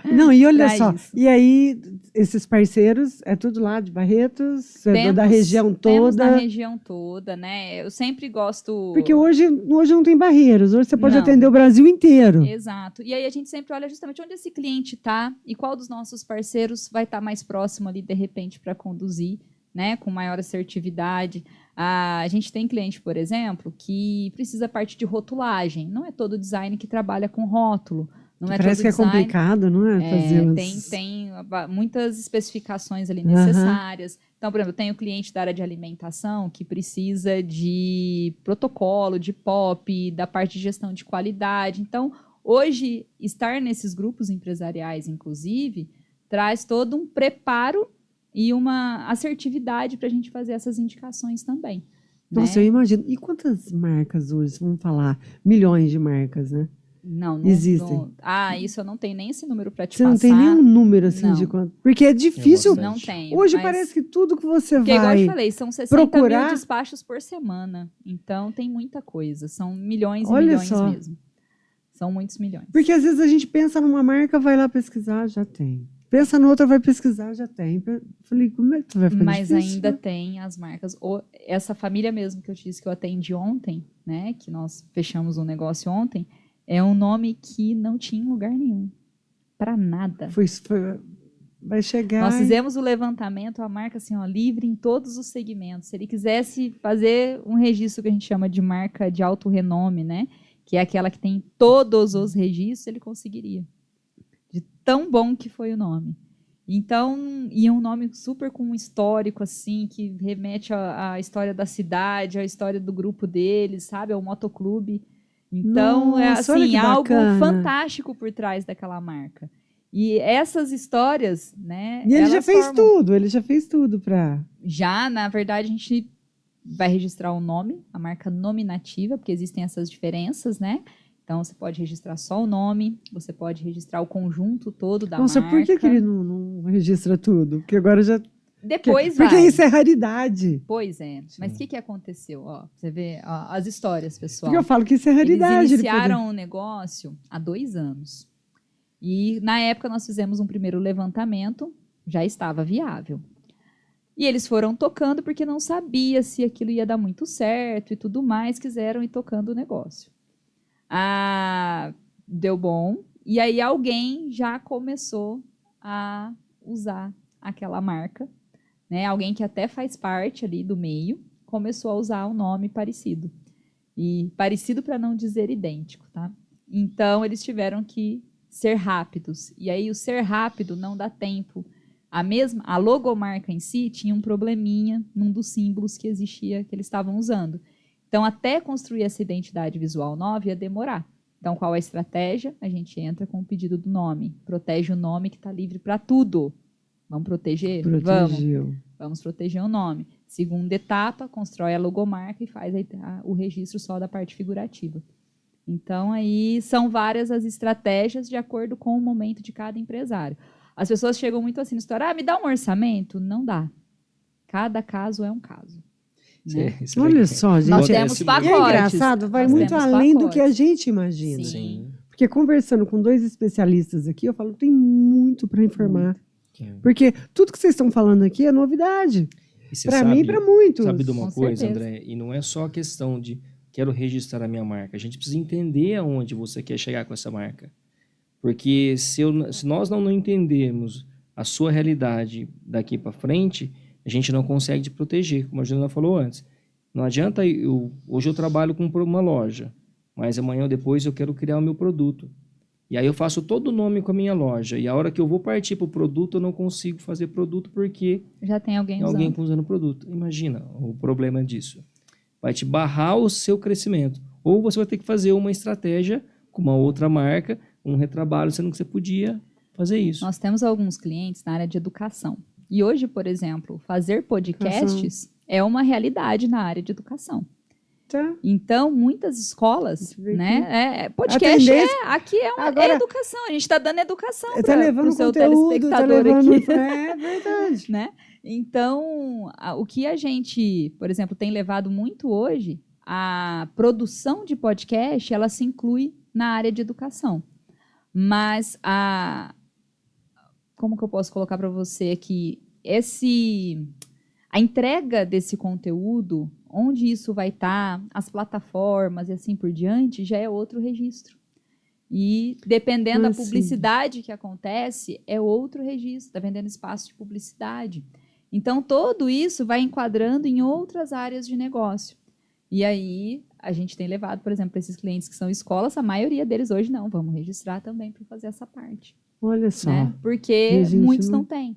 Não, e olha só, isso. E aí esses parceiros, é tudo lá de Barretos, da região toda? Temos da região toda, né? Eu sempre gosto... Porque hoje não tem barreiras, hoje você pode atender o Brasil inteiro. Exato. E aí a gente sempre olha justamente onde esse cliente está e qual dos nossos parceiros vai estar mais próximo ali, de repente, para conduzir, né? Com maior assertividade. A gente tem cliente, por exemplo, que precisa parte de rotulagem. Não é todo design que trabalha com rótulo. Não parece que é complicado, não é? Fazer tem muitas especificações ali necessárias. Então, por exemplo, eu tenho cliente da área de alimentação que precisa de protocolo, de POP, da parte de gestão de qualidade. Então, hoje, estar nesses grupos empresariais, inclusive, traz todo um preparo e uma assertividade para a gente fazer essas indicações também. Nossa, eu imagino. E quantas marcas hoje? Vamos falar, milhões de marcas, né? Não existem. Isso eu não tenho nem esse número para te passar. Você não tem nenhum número assim de quanto? Porque é difícil. Não tem. Hoje parece que tudo que você porque, vai igual eu te falei, são 60 mil despachos por semana. Então tem muita coisa. São milhões e milhões mesmo. São muitos milhões. Porque às vezes a gente pensa numa marca, vai lá pesquisar, já tem. Pensa noutra, vai pesquisar, já tem. Falei, como é que tu vai ficar Mas difícil, ainda tem as marcas. Essa família mesmo que eu disse que eu atendi ontem, né? Que nós fechamos um negócio ontem. É um nome que não tinha em lugar nenhum. Para nada. Vai chegar. Nós fizemos o levantamento, a marca assim, ó, livre em todos os segmentos. Se ele quisesse fazer um registro que a gente chama de marca de alto renome, né? Que é aquela que tem todos os registros, ele conseguiria. De tão bom que foi o nome. Então, e é um nome super com um histórico, assim, que remete à história da cidade, à história do grupo deles, sabe? Ao motoclube. Então, Nossa, é assim, algo bacana. fantástico por trás daquela marca. E essas histórias, né? E ele já fez tudo para. Já, na verdade, a gente vai registrar o nome, a marca nominativa, porque existem essas diferenças, né? Então, você pode registrar só o nome, você pode registrar o conjunto todo da marca. Nossa, por que ele não registra tudo? Porque agora já... Depois Porque isso é raridade. Pois é. Sim. Mas o que aconteceu? Você vê as histórias, pessoal. Porque eu falo que isso é raridade. Eles iniciaram o negócio há 2 anos. E, na época, nós fizemos um primeiro levantamento, já estava viável. E eles foram tocando porque não sabia se aquilo ia dar muito certo e tudo mais, quiseram ir tocando o negócio. Deu bom. E aí alguém já começou a usar aquela marca. Né? Alguém que até faz parte ali do meio começou a usar um nome parecido. E parecido para não dizer idêntico, tá? Então, eles tiveram que ser rápidos. E aí, o ser rápido não dá tempo. A logomarca em si tinha um probleminha num dos símbolos que existia, que eles estavam usando. Então, até construir essa identidade visual nova ia demorar. Então, qual a estratégia? A gente entra com o pedido do nome. Protege o nome que está livre para tudo. Vamos proteger? Vamos proteger o nome. Segunda etapa, constrói a logomarca e faz o registro só da parte figurativa. Então, aí são várias as estratégias de acordo com o momento de cada empresário. As pessoas chegam muito assim na história, me dá um orçamento? Não dá. Cada caso é um caso. Né? Olha só, gente. Nós temos pacotes. E é engraçado, vai muito além do que a gente imagina. Sim. Porque conversando com 2 especialistas aqui, eu falo, tem muito para informar. Porque tudo que vocês estão falando aqui é novidade. Para mim e para muitos. Sabe de uma coisa, André? E não é só a questão de quero registrar a minha marca. A gente precisa entender aonde você quer chegar com essa marca. Porque se nós não entendermos a sua realidade daqui para frente, a gente não consegue te proteger, como a Juliana falou antes. Não adianta, hoje eu trabalho com uma loja, mas amanhã ou depois eu quero criar o meu produto. E aí eu faço todo o nome com a minha loja. E a hora que eu vou partir para o produto, eu não consigo fazer produto porque já tem alguém usando o produto. Imagina o problema disso. vai te barrar o seu crescimento. Ou você vai ter que fazer uma estratégia com uma outra marca, um retrabalho, sendo que você podia fazer isso. Nós temos alguns clientes na área de educação. E hoje, por exemplo, fazer podcasts é uma realidade na área de educação. Tá. Então, muitas escolas, né? Podcast aqui é educação. A gente está dando educação para o seu telespectador aqui. É verdade. Né? Então, o que a gente, por exemplo, tem levado muito hoje, a produção de podcast, ela se inclui na área de educação. Mas como que eu posso colocar para você aqui? A entrega desse conteúdo, onde isso vai estar, as plataformas e assim por diante, já é outro registro. E dependendo da publicidade que acontece, é outro registro, está vendendo espaço de publicidade. Então, tudo isso vai enquadrando em outras áreas de negócio. E aí, a gente tem levado, por exemplo, esses clientes que são escolas, a maioria deles hoje não, vamos registrar também para fazer essa parte. Olha só. Né? Porque muitos não têm.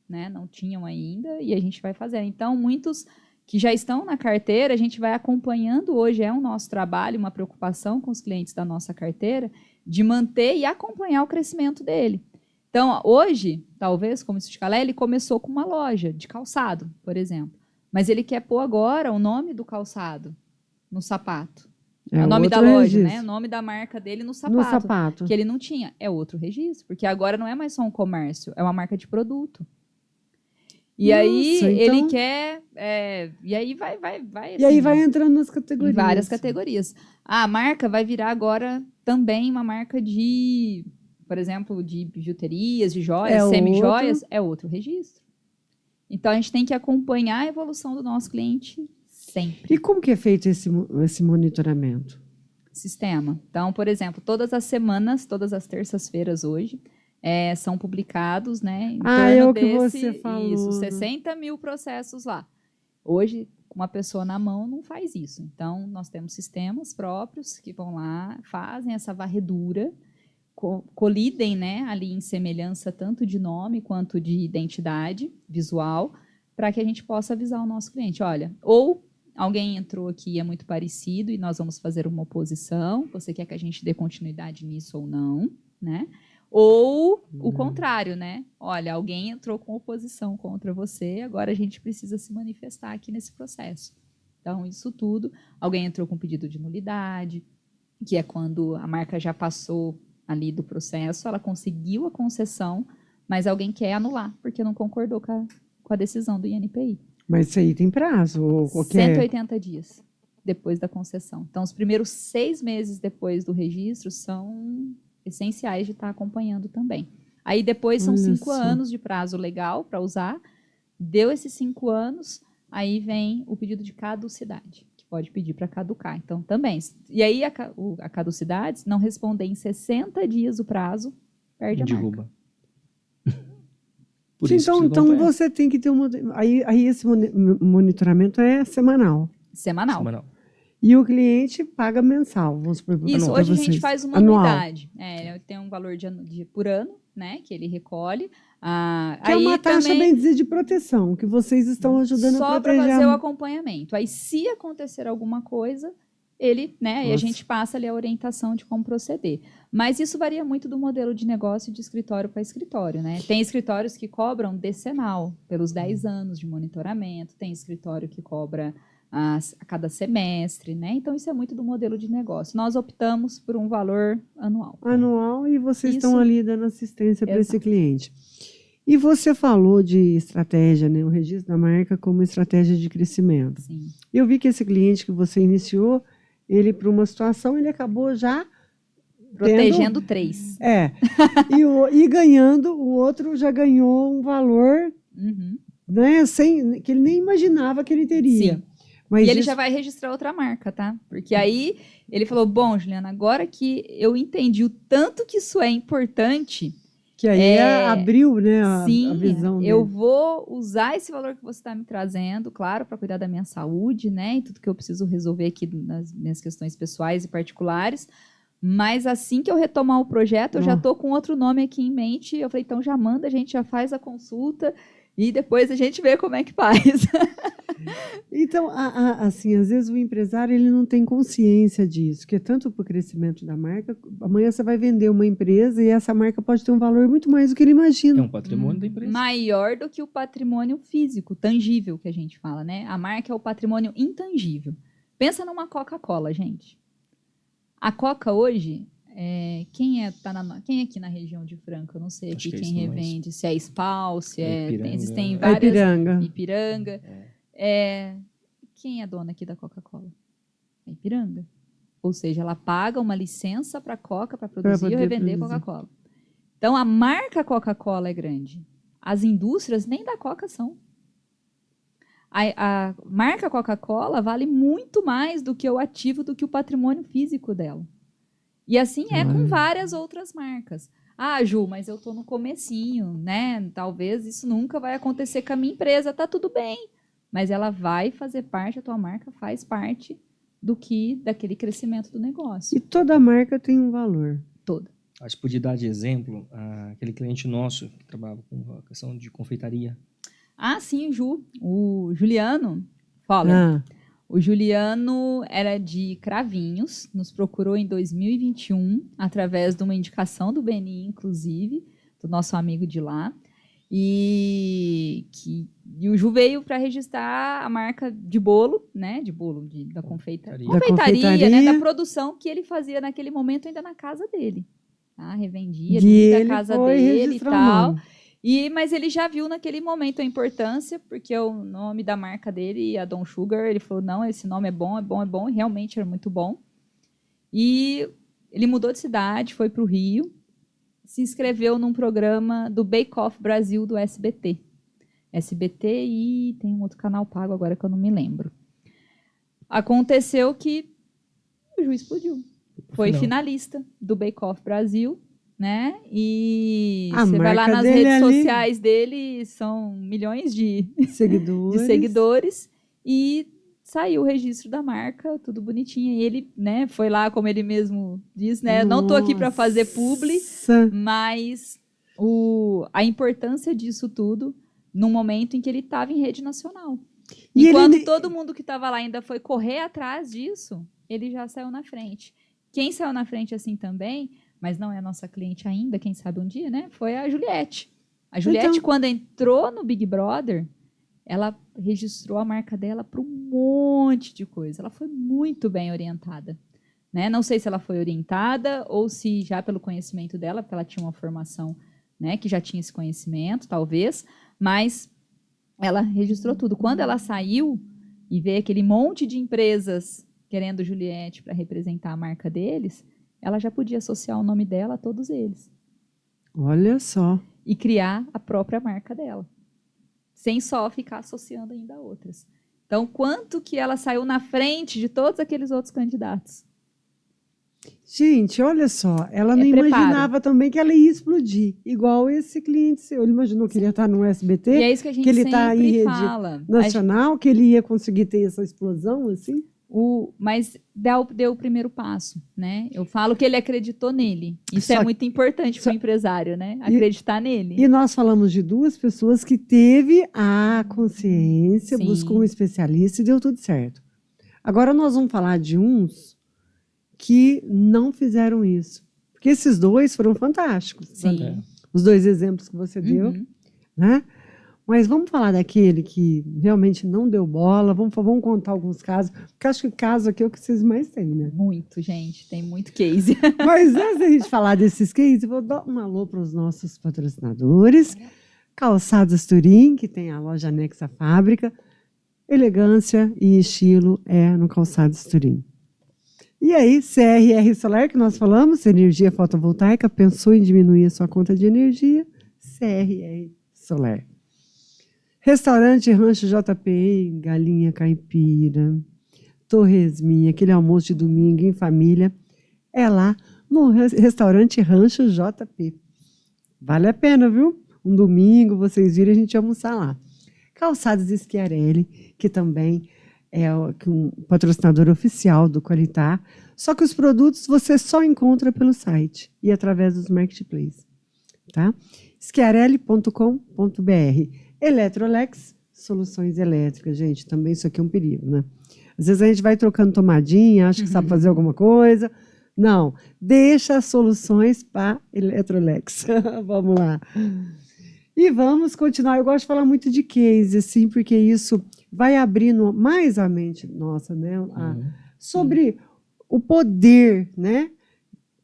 Né? Não tinham ainda e a gente vai fazer. Então, muitos que já estão na carteira, a gente vai acompanhando hoje, é o nosso trabalho, uma preocupação com os clientes da nossa carteira, de manter e acompanhar o crescimento dele. Então, hoje, talvez, como isso de Calé, ele começou com uma loja de calçado, por exemplo. Mas ele quer pôr agora o nome do calçado no sapato. O nome da loja, né? O nome da marca dele no sapato. Que ele não tinha. É outro registro, porque agora não é mais só um comércio, é uma marca de produto. E aí ele quer... e aí vai assim, e aí vai entrando nas categorias. Em várias categorias. A marca vai virar agora também uma marca de, por exemplo, de bijuterias, de joias, semi-joias. É outro registro. Então, a gente tem que acompanhar a evolução do nosso cliente sempre. E como que é feito esse monitoramento? Sistema. Então, por exemplo, todas as semanas, todas as terças-feiras hoje... são publicados, né? É o que você falou. Isso, 60 mil processos lá. Hoje, uma pessoa na mão não faz isso. Então, nós temos sistemas próprios que vão lá, fazem essa varredura, colidem, né, ali em semelhança tanto de nome quanto de identidade visual, para que a gente possa avisar o nosso cliente. Olha, ou alguém entrou aqui e é muito parecido e nós vamos fazer uma oposição, você quer que a gente dê continuidade nisso ou não, né? Ou o contrário, né? Olha, alguém entrou com oposição contra você, agora a gente precisa se manifestar aqui nesse processo. Então, isso tudo. Alguém entrou com pedido de nulidade, que é quando a marca já passou ali do processo, ela conseguiu a concessão, mas alguém quer anular, porque não concordou com a decisão do INPI. Mas isso aí tem prazo? Ou 180 dias depois da concessão. Então, os primeiros 6 meses depois do registro são... essenciais de estar acompanhando também. Aí depois são 5 anos de prazo legal para usar. Deu esses 5 anos, aí vem o pedido de caducidade, que pode pedir para caducar. Então, também. E aí a caducidade, se não responder em 60 dias o prazo, perde a marca. Então você tem que ter aí esse monitoramento é semanal. Semanal. E o cliente paga mensal, vamos supor. Isso, hoje a gente faz uma anuidade. Tem um valor por ano, né, que ele recolhe. Que é uma taxa, bem dizer, de proteção, que vocês estão ajudando a proteger. Só para fazer o acompanhamento. Aí, se acontecer alguma coisa, ele, né, e a gente passa ali a orientação de como proceder. Mas isso varia muito do modelo de negócio de escritório para escritório, né? Tem escritórios que cobram decenal, pelos 10 anos de monitoramento. Tem escritório que cobra... a cada semestre, né? Então, isso é muito do modelo de negócio. Nós optamos por um valor anual. Anual, e vocês estão ali dando assistência para esse cliente. E você falou de estratégia, né? O registro da marca como estratégia de crescimento. Sim. Eu vi que esse cliente que você iniciou, ele para uma situação, ele acabou já... protegendo 3. E ganhando, o outro já ganhou um valor, né? Que ele nem imaginava que ele teria. Sim. Mas ele já vai registrar outra marca, tá? Porque aí ele falou, bom, Juliana, agora que eu entendi o tanto que isso é importante... Que aí abriu, né, a visão dele. Eu vou usar esse valor que você está me trazendo, claro, para cuidar da minha saúde, né? E tudo que eu preciso resolver aqui nas minhas questões pessoais e particulares. Mas assim que eu retomar o projeto, eu já estou com outro nome aqui em mente. Eu falei, então já manda, a gente já faz a consulta... E depois a gente vê como é que faz. E Então, assim, às vezes o empresário ele não tem consciência disso, que é tanto para o crescimento da marca, amanhã você vai vender uma empresa e essa marca pode ter um valor muito mais do que ele imagina. É um patrimônio da empresa. Maior do que o patrimônio físico, tangível, que a gente fala, né? A marca é o patrimônio intangível. Pensa numa Coca-Cola, gente. A Coca hoje, quem é aqui na região de Franca? Eu não sei aqui quem revende, se é Spal, se existem várias... Ipiranga. Quem é dona aqui da Coca-Cola? É Ipiranga. Ou seja, ela paga uma licença para a Coca para produzir ou revender Coca-Cola. Então, a marca Coca-Cola é grande. As indústrias nem da Coca são. A marca Coca-Cola vale muito mais do que o ativo, do que o patrimônio físico dela. E assim é com várias outras marcas. Ah, Ju, mas eu estou no comecinho, né? Talvez isso nunca vai acontecer com a minha empresa. Tá tudo bem. Mas ela vai fazer parte, a tua marca faz parte daquele crescimento do negócio. E toda marca tem um valor. Toda. Acho que podia dar de exemplo aquele cliente nosso que trabalhava com a questão de confeitaria. Ah, sim, o Juliano Fowler. O Juliano era de Cravinhos, nos procurou em 2021, através de uma indicação do Beni, inclusive, do nosso amigo de lá. E o Ju veio para registrar a marca de bolo, né? Da confeitaria. Confeitaria, né? Da produção que ele fazia naquele momento ainda na casa dele. Tá? Revendia ali da casa dele e tal. Mas ele já viu naquele momento a importância, porque o nome da marca dele, a Don Sugar, ele falou, não, esse nome é bom, e realmente era muito bom. E ele mudou de cidade, foi para o Rio, se inscreveu num programa do Bake Off Brasil do SBT. SBT e tem um outro canal pago agora que eu não me lembro. Aconteceu que o Ju explodiu. Foi finalista do Bake Off Brasil, né? E você vai lá nas redes sociais dele, são milhões de seguidores. E saiu o registro da marca, tudo bonitinho. E ele, né, foi lá, como ele mesmo diz, né? Não tô aqui para fazer publi, mas a importância disso tudo num momento em que ele estava em rede nacional. Enquanto todo mundo que estava lá ainda foi correr atrás disso, ele já saiu na frente. Quem saiu na frente assim também, mas não é nossa cliente ainda, quem sabe um dia, né? Foi a Juliette. A Juliette, quando entrou no Big Brother, ela registrou a marca dela para um monte de coisa. Ela foi muito bem orientada. Né? Não sei se ela foi orientada ou se já pelo conhecimento dela, porque ela tinha uma formação, né, que já tinha esse conhecimento, talvez, mas ela registrou tudo. Quando ela saiu e veio aquele monte de empresas querendo Juliette para representar a marca deles, ela já podia associar o nome dela a todos eles. Olha só. E criar a própria marca dela, sem só ficar associando ainda a outras. Então, quanto que ela saiu na frente de todos aqueles outros candidatos? Gente, olha só, ela não imaginava também que ela ia explodir, igual esse cliente seu. Ele imaginou que ele ia estar no SBT, e é isso que a gente ele está em rede nacional, que ele ia conseguir ter essa explosão, assim? Mas deu o primeiro passo, né? Eu falo que ele acreditou nele. Isso é muito importante para o empresário, né? Acreditar nele. E nós falamos de duas pessoas que teve a consciência, buscou um especialista e deu tudo certo. Agora nós vamos falar de uns que não fizeram isso. Porque esses dois foram fantásticos. Sim. Os dois exemplos que você deu, né? Mas vamos falar daquele que realmente não deu bola, vamos contar alguns casos, porque acho que o caso aqui é o que vocês mais têm, né? Muito, gente, tem muito case. Mas antes da gente falar desses cases, eu vou dar um alô para os nossos patrocinadores. Calçados Turim, que tem a loja anexa à fábrica. Elegância e estilo é no Calçados Turim. E aí, CRR Solar, que nós falamos, energia fotovoltaica, pensou em diminuir a sua conta de energia? CRR Solar. Restaurante Rancho JP, galinha caipira, torresminha, aquele almoço de domingo em família, é lá no restaurante Rancho JP. Vale a pena, viu? Um domingo, vocês virem, a gente almoçar lá. Calçados Schiarelli, que também é um patrocinador oficial do Qualitar, só que os produtos você só encontra pelo site e através dos marketplaces, tá? Schiarelli.com.br. Eletrolex, soluções elétricas, gente, também isso aqui é um perigo, né? Às vezes a gente vai trocando tomadinha, acha que sabe fazer alguma coisa. Não, deixa as soluções para Eletrolex. Vamos lá. E vamos continuar. Eu gosto de falar muito de case, assim, porque isso vai abrindo mais a mente nossa, né? Sobre o poder, né,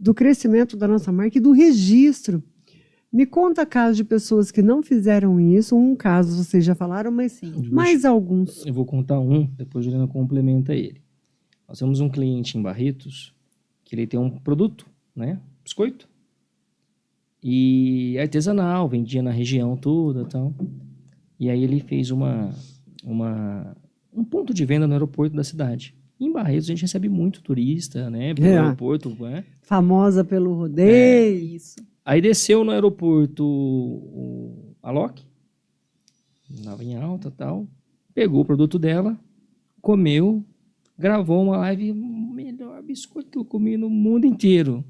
do crescimento da nossa marca e do registro. Me conta casos de pessoas que não fizeram isso. Um caso vocês já falaram, mas sim, mais alguns. Eu vou contar um, depois a Juliana complementa ele. Nós temos um cliente em Barretos que ele tem um produto, né? Biscoito. E artesanal, vendia na região toda e tal. E aí ele fez um ponto de venda no aeroporto da cidade. Em Barretos a gente recebe muito turista, né? Pelo aeroporto, né? Famosa pelo rodeio. Isso. Aí desceu no aeroporto a Loki, estava em alta e tal, pegou o produto dela, comeu, gravou uma live, o melhor biscoito que eu comi no mundo inteiro.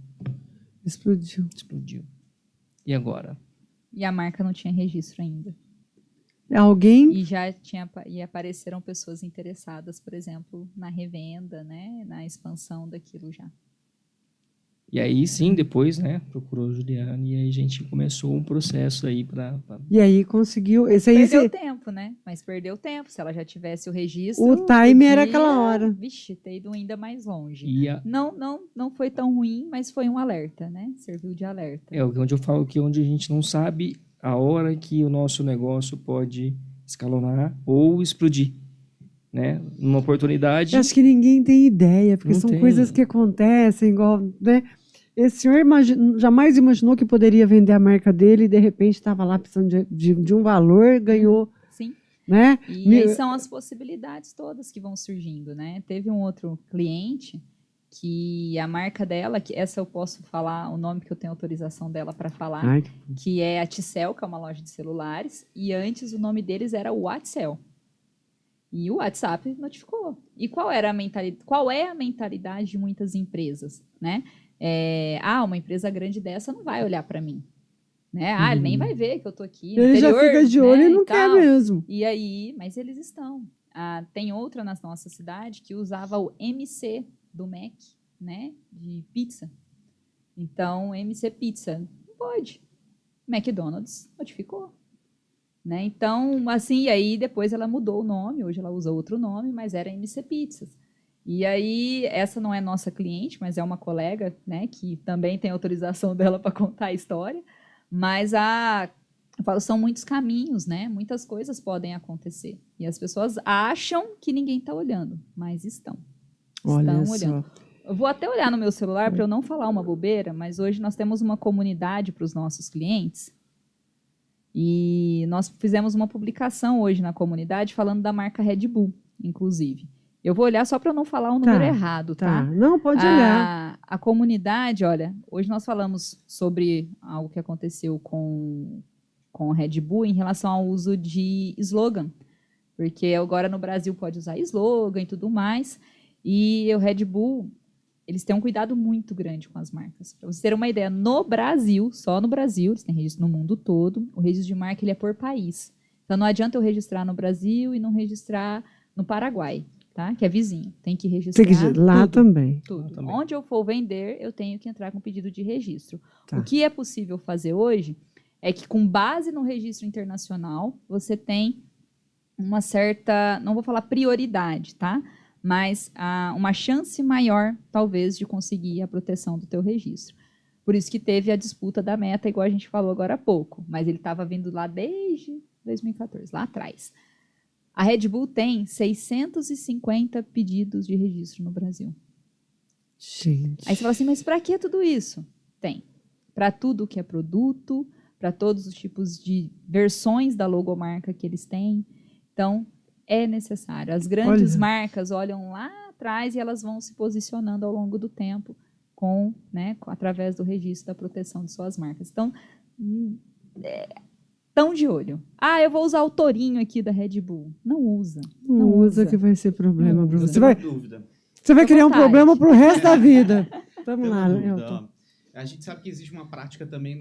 Explodiu. E agora? E a marca não tinha registro ainda. Alguém? E apareceram pessoas interessadas, por exemplo, na revenda, né, na expansão daquilo já. E aí, sim, depois, né, procurou a Juliana e aí a gente começou um processo aí para... E aí conseguiu... Perdeu tempo, né? Mas perdeu tempo. Se ela já tivesse o registro... O time era aquela hora. Vixe, ter ido ainda mais longe. Não foi tão ruim, mas foi um alerta, né? Serviu de alerta. Onde eu falo que onde a gente não sabe a hora que o nosso negócio pode escalonar ou explodir. Né? Numa oportunidade... Eu acho que ninguém tem ideia, porque são coisas que acontecem, igual, né? Esse senhor jamais imaginou que poderia vender a marca dele e, de repente, estava lá precisando de um valor, ganhou. Sim. Né? E aí são as possibilidades todas que vão surgindo, né? Teve um outro cliente que a marca dela, que essa eu posso falar o nome que eu tenho autorização dela para falar, que é a Ticel, que é uma loja de celulares, e antes o nome deles era o WhatsApp. E o WhatsApp notificou. E qual é a mentalidade de muitas empresas, né? Uma empresa grande dessa não vai olhar para mim, né? Ele nem vai ver que eu tô aqui. Ele já fica de olho, né, e não quer mesmo. E aí, mas eles estão. Tem outra na nossa cidade que usava o MC do Mac, né? De pizza. Então, MC Pizza, não pode. McDonald's notificou. Né? Então, assim, e aí depois ela mudou o nome, hoje ela usa outro nome, mas era MC Pizzas. E aí, essa não é nossa cliente, mas é uma colega, né, que também tem autorização dela para contar a história, mas eu falo, são muitos caminhos, né? Muitas coisas podem acontecer. E as pessoas acham que ninguém está olhando, mas estão. Estão olhando. Eu vou até olhar no meu celular para eu não falar uma bobeira, mas hoje nós temos uma comunidade para os nossos clientes. E nós fizemos uma publicação hoje na comunidade falando da marca Red Bull, inclusive. Eu vou olhar só para não falar o número errado, tá? Não, pode olhar. A comunidade, olha, hoje nós falamos sobre algo que aconteceu com o Red Bull em relação ao uso de slogan. Porque agora no Brasil pode usar slogan e tudo mais. E o Red Bull, eles têm um cuidado muito grande com as marcas. Para vocês terem uma ideia, no Brasil, só no Brasil, eles têm registro no mundo todo, o registro de marca ele é por país. Então não adianta eu registrar no Brasil e não registrar no Paraguai, tá? Que é vizinho. Tem que registrar lá também. Tudo. Onde eu for vender, eu tenho que entrar com pedido de registro. Tá. O que é possível fazer hoje é que, com base no registro internacional, você tem uma certa, não vou falar prioridade, tá? Mas uma chance maior, talvez, de conseguir a proteção do teu registro. Por isso que teve a disputa da Meta, igual a gente falou agora há pouco. Mas ele estava vindo lá desde 2014, lá atrás. A Red Bull tem 650 pedidos de registro no Brasil. Gente. Aí você fala assim, mas para que tudo isso? Tem. Para tudo que é produto, para todos os tipos de versões da logomarca que eles têm. Então, é necessário. As grandes marcas olham lá atrás e elas vão se posicionando ao longo do tempo através do registro da proteção de suas marcas. Então, estão de olho. Eu vou usar o tourinho aqui da Red Bull. Não usa. Não usa que vai ser problema, Bruno. Você vai criar um problema para o resto da vida. Vamos lá, Elton. A gente sabe que existe uma prática também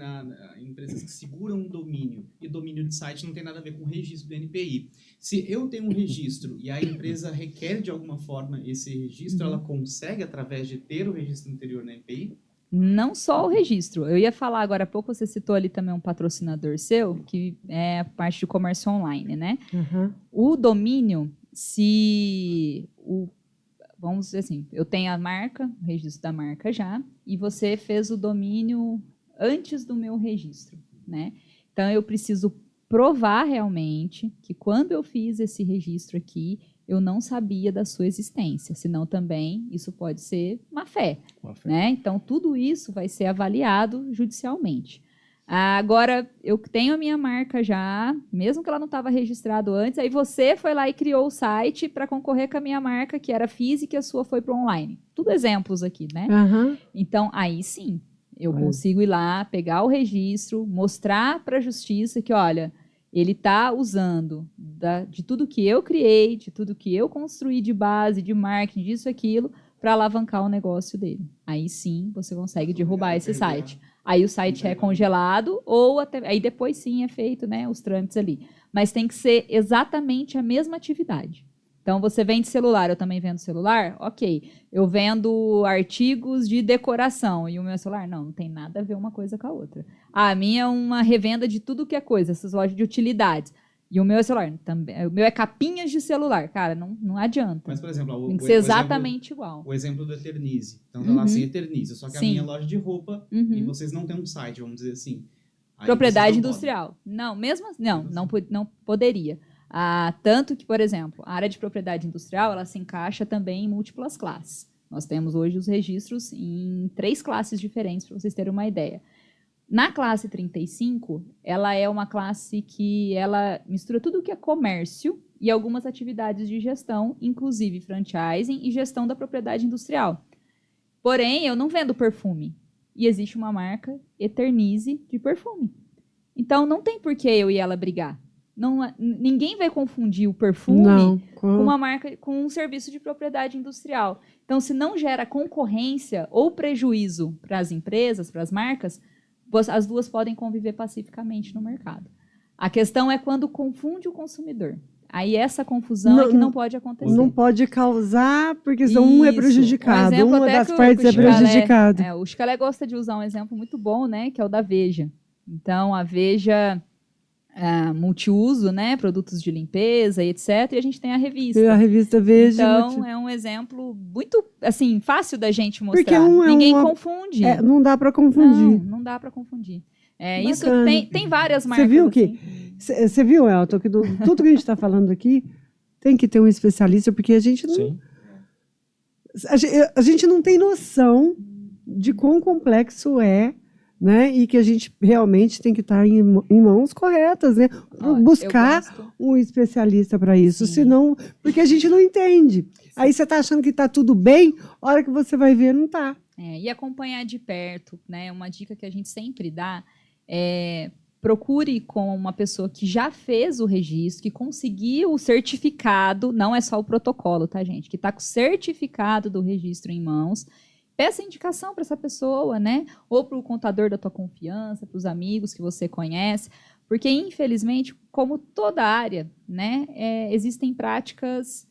em empresas que seguram um domínio, e domínio de site não tem nada a ver com o registro do NPI. Se eu tenho um registro e a empresa requer de alguma forma esse registro, ela consegue, através de ter o registro anterior na NPI? Não só o registro. Eu ia falar agora há pouco, você citou ali também um patrocinador seu, que é a parte de comércio online, né? O domínio, vamos dizer assim, eu tenho a marca, o registro da marca já, e você fez o domínio antes do meu registro, né? Então, eu preciso provar realmente que quando eu fiz esse registro aqui, eu não sabia da sua existência, senão também isso pode ser má fé, né? Então, tudo isso vai ser avaliado judicialmente. Agora, eu tenho a minha marca já, mesmo que ela não estava registrada antes, aí você foi lá e criou o site para concorrer com a minha marca, que era física, e a sua foi para online. Tudo exemplos aqui, né? Então, aí sim, eu consigo ir lá, pegar o registro, mostrar para a justiça que, olha, ele está usando de tudo que eu criei, de tudo que eu construí de base, de marketing, disso, aquilo, para alavancar o negócio dele. Aí sim, você consegue derrubar esse site. Aí o site é congelado, ou aí depois sim é feito, né, os trâmites ali. Mas tem que ser exatamente a mesma atividade. Então, você vende celular, eu também vendo celular? Ok. Eu vendo artigos de decoração e o meu celular? Não tem nada a ver uma coisa com a outra. A minha é uma revenda de tudo que é coisa, essas lojas de utilidades. E o meu é celular também. O meu é capinhas de celular. Cara, não adianta. Mas, por exemplo, tem que ser exatamente igual. O exemplo do Eternize. Então, tá lá assim, Eternize. Só que a minha loja de roupa e vocês não têm um site, vamos dizer assim. Aí propriedade industrial. Não, mesmo não poderia. Tanto que, por exemplo, a área de propriedade industrial, ela se encaixa também em múltiplas classes. Nós temos hoje os registros em 3 classes diferentes, para vocês terem uma ideia. Na classe 35, ela é uma classe que ela mistura tudo o que é comércio e algumas atividades de gestão, inclusive franchising e gestão da propriedade industrial. Porém, eu não vendo perfume. E existe uma marca Eternize de perfume. Então, não tem por que eu e ela brigar. Ninguém vai confundir o perfume com uma marca, com um serviço de propriedade industrial. Então, se não gera concorrência ou prejuízo para as empresas, para as marcas, as duas podem conviver pacificamente no mercado. A questão é quando confunde o consumidor. Aí essa confusão é que não pode acontecer. Não pode causar, porque senão um é prejudicado, uma das partes é prejudicada. O Chicalé gosta de usar um exemplo muito bom, né, que é o da Veja. Então, a Veja multiuso, né, produtos de limpeza e etc. E a gente tem a revista. E a revista Veja. Então, é um exemplo muito, assim, fácil da gente mostrar. Porque ninguém confunde. Não dá para confundir. Não dá para confundir. Isso tem várias marcas. Você viu que... Você viu, Elton, que tudo que a gente está falando aqui tem que ter um especialista, porque a gente não... Sim. A gente não tem noção de quão complexo é, né? E que a gente realmente tem que estar em mãos corretas, né? Buscar um especialista para isso, senão... Porque a gente não entende. Aí você está achando que está tudo bem, a hora que você vai ver, não está. E acompanhar de perto, né? Uma dica que a gente sempre dá é... Procure com uma pessoa que já fez o registro, que conseguiu o certificado, não é só o protocolo, tá, gente? Que está com o certificado do registro em mãos. Peça indicação para essa pessoa, né? Ou para o contador da tua confiança, para os amigos que você conhece. Porque, infelizmente, como toda área, né? Existem práticas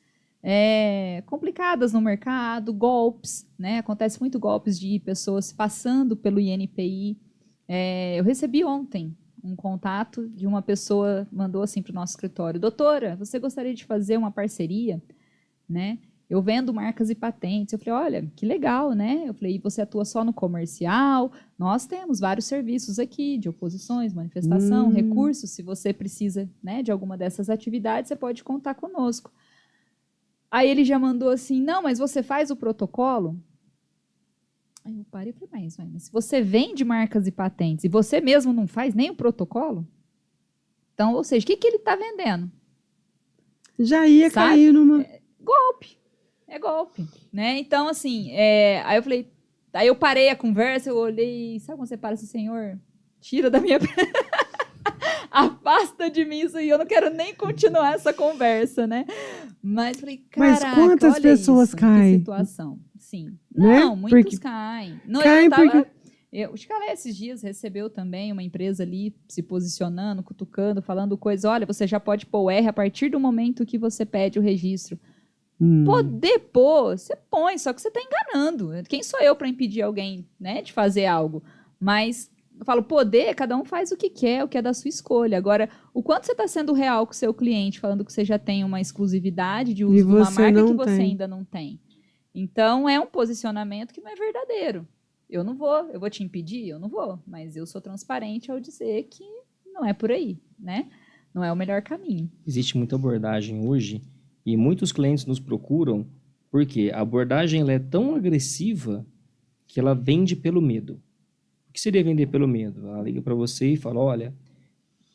complicadas no mercado, golpes, né? Acontece muito golpes de pessoas passando pelo INPI. Eu recebi ontem um contato de uma pessoa, mandou assim para o nosso escritório: doutora, você gostaria de fazer uma parceria, né? Eu vendo marcas e patentes. Eu falei, olha, que legal, né? Eu falei, e você atua só no comercial? Nós temos vários serviços aqui, de oposições, manifestação, recursos. Se você precisa, né, de alguma dessas atividades, você pode contar conosco. Aí ele já mandou assim, não, mas você faz o protocolo? Aí eu parei e falei, mas se você vende marcas e patentes e você mesmo não faz nem o protocolo, então, ou seja, o que ele está vendendo? Já ia cair numa... Golpe. É golpe, né? Então, assim, aí eu falei, aí eu parei a conversa, eu olhei, sabe quando você para assim, senhor, tira da minha... afasta de mim isso e eu não quero nem continuar essa conversa, né? Mas falei, caraca, mas quantas pessoas caem? Que situação. Sim. Não, né? Muitos caem. Não, O Chicalé, esses dias, recebeu também uma empresa ali se posicionando, cutucando, falando coisas. Olha, você já pode pôr o R a partir do momento que você pede o registro. Poder pôr, você põe, só que você está enganando. Quem sou eu para impedir alguém, né, de fazer algo? Mas eu falo, poder, cada um faz o que é da sua escolha. Agora, o quanto você está sendo real com o seu cliente, falando que você já tem uma exclusividade de uso de uma marca que você ainda não tem. Então, é um posicionamento que não é verdadeiro. Eu vou te impedir? Eu não vou, mas eu sou transparente ao dizer que não é por aí, né? Não é o melhor caminho. Existe muita abordagem hoje e muitos clientes nos procuram porque a abordagem ela é tão agressiva que ela vende pelo medo. O que seria vender pelo medo? Ela liga para você e fala, olha,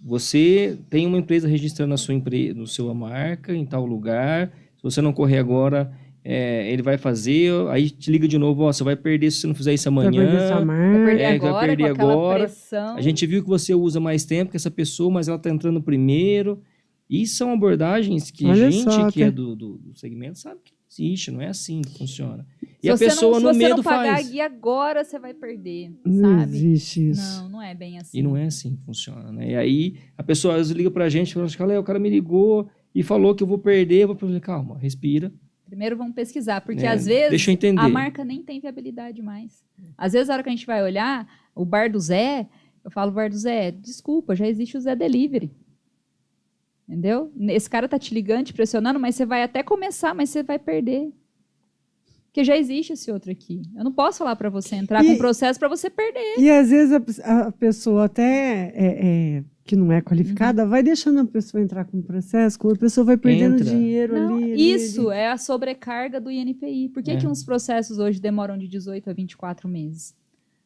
você tem uma empresa registrando a sua marca em tal lugar, se você não correr agora... ele vai fazer, aí te liga de novo, ó, você vai perder se você não fizer isso amanhã. Vai perder agora, vai perder com agora. Pressão. A gente viu que você usa mais tempo que essa pessoa, mas ela está entrando primeiro. E são abordagens que Olha a gente só, que é do segmento sabe que existe, não é assim que funciona. E se a pessoa no medo faz. Se você não pagar faz. a guia agora, você vai perder, não sabe? Existe isso. Não é bem assim. E não é assim que funciona, né? E aí a pessoa às vezes liga pra gente e fala, o cara me ligou e falou que eu vou perder. Eu vou falar, calma, respira. Primeiro vamos pesquisar, porque às vezes a marca nem tem viabilidade mais. Às vezes, a hora que a gente vai olhar, o Bar do Zé, eu falo, Bar do Zé, desculpa, já existe o Zé Delivery. Entendeu? Esse cara tá te ligando, te pressionando, mas você vai até começar, mas você vai perder. Porque já existe esse outro aqui. Eu não posso falar para você entrar com processo para você perder. E às vezes a pessoa até que não é qualificada vai deixando a pessoa entrar com o processo, como a pessoa vai perdendo dinheiro ali. Isso é a sobrecarga do INPI. Por que uns processos hoje demoram de 18 a 24 meses?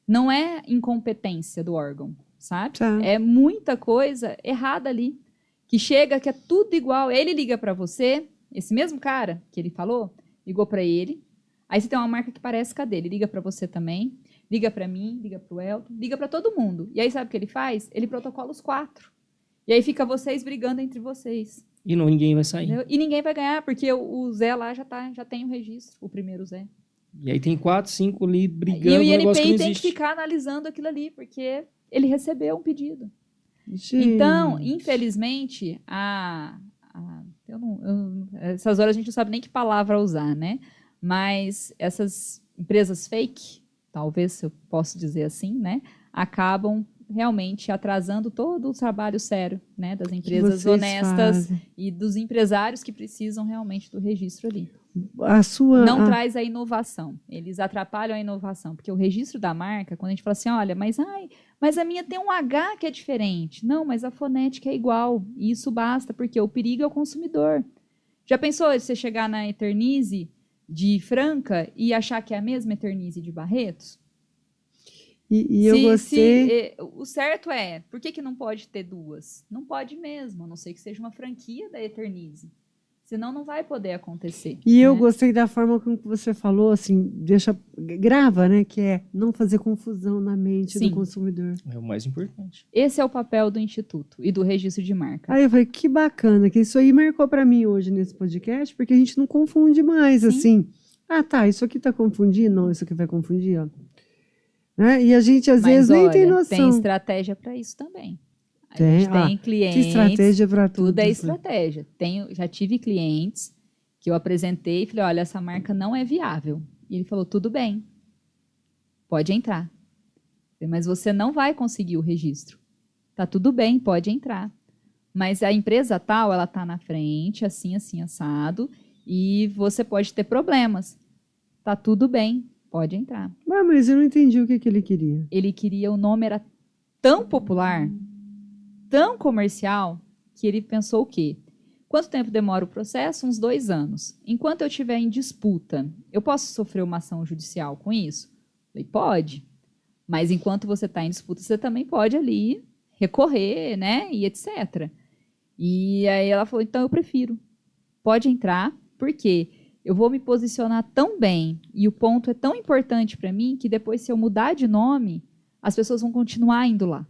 Não é incompetência do órgão, sabe? Tá. É muita coisa errada ali. Que chega, que é tudo igual. Ele liga para você, esse mesmo cara que ele falou, ligou para ele. Aí você tem uma marca que parece com a dele. Liga para você também, liga para mim, liga para o Elton, liga para todo mundo. E aí sabe o que ele faz? Ele protocola os 4. E aí fica vocês brigando entre vocês. E ninguém vai sair. Entendeu? E ninguém vai ganhar, porque o Zé lá já tem o registro, o primeiro Zé. E aí tem 4, 5 ali brigando. E o INPI tem que ficar analisando aquilo ali, porque ele recebeu um pedido. Gente. Então, infelizmente, essas horas a gente não sabe nem que palavra usar, né? Mas essas empresas fake, talvez eu possa dizer assim, né? Acabam realmente atrasando todo o trabalho sério, né? Das empresas honestas e dos empresários que precisam realmente do registro ali. Não traz a inovação. Eles atrapalham a inovação, porque o registro da marca, quando a gente fala assim, olha, mas a minha tem um H que é diferente. Não, mas a fonética é igual. E isso basta, porque o perigo é o consumidor. Já pensou você chegar na Eternize de Franca e achar que é a mesma Eternize de Barretos? Eu gostei... o certo é, por que não pode ter duas? Não pode mesmo, a não ser que seja uma franquia da Eternize. Senão não vai poder acontecer. E eu gostei da forma como você falou, assim, grava, né? Que é não fazer confusão na mente do consumidor. É o mais importante. Esse é o papel do Instituto e do registro de marca. Aí eu falei, que bacana, que isso aí marcou para mim hoje nesse podcast, porque a gente não confunde mais, assim. Ah, tá, isso aqui tá confundindo? Não, isso aqui vai confundir, ó. Né? E a gente, às vezes, nem tem noção. Tem estratégia para isso também. A gente tem clientes, tem estratégia para tudo. Tudo é estratégia. Já tive clientes que eu apresentei e falei, olha, essa marca não é viável. E ele falou, tudo bem, pode entrar. Mas você não vai conseguir o registro. Tá tudo bem, pode entrar. Mas a empresa tal, ela tá na frente, assim, assim, assado, e você pode ter problemas. Tá tudo bem, pode entrar. Mas eu não entendi o que ele queria. Ele queria, o nome era tão popular, tão comercial, que ele pensou o quê? Quanto tempo demora o processo? Uns 2 anos. Enquanto eu estiver em disputa, eu posso sofrer uma ação judicial com isso? Falei, pode. Mas enquanto você está em disputa, você também pode ali recorrer, né? E etc. E aí ela falou, então eu prefiro. Pode entrar, porque eu vou me posicionar tão bem e o ponto é tão importante para mim que depois, se eu mudar de nome, as pessoas vão continuar indo lá.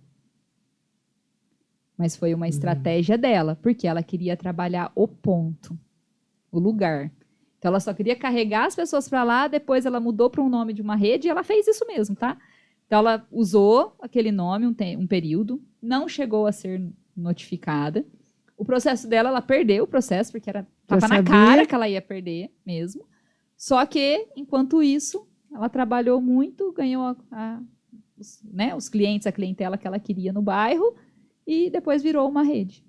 Mas foi uma estratégia dela, porque ela queria trabalhar o ponto, o lugar. Então, ela só queria carregar as pessoas para lá, depois ela mudou para um nome de uma rede e ela fez isso mesmo, tá? Então, Então, ela usou aquele nome um período, não chegou a ser notificada. O processo dela, ela perdeu o processo, porque estava na cara que ela ia perder mesmo. Só que, enquanto isso, ela trabalhou muito, ganhou os clientes, a clientela que ela queria no bairro, e depois virou uma rede.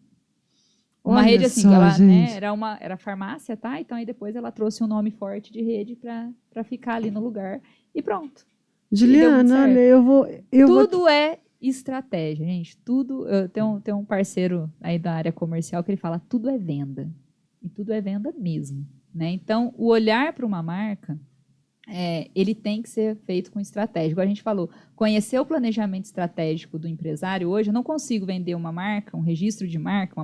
Uma Olha rede assim, só, que ela, gente. era farmácia, tá? Então aí depois ela trouxe um nome forte de rede para ficar ali no lugar e pronto. Juliana, olha, Tudo é estratégia, gente. Tudo. Eu tenho um parceiro aí da área comercial que ele fala: tudo é venda. E tudo é venda mesmo. Né? Então, o olhar para uma marca, ele tem que ser feito com estratégia. Igual a gente falou, conhecer o planejamento estratégico do empresário hoje, eu não consigo vender uma marca, um registro de marca,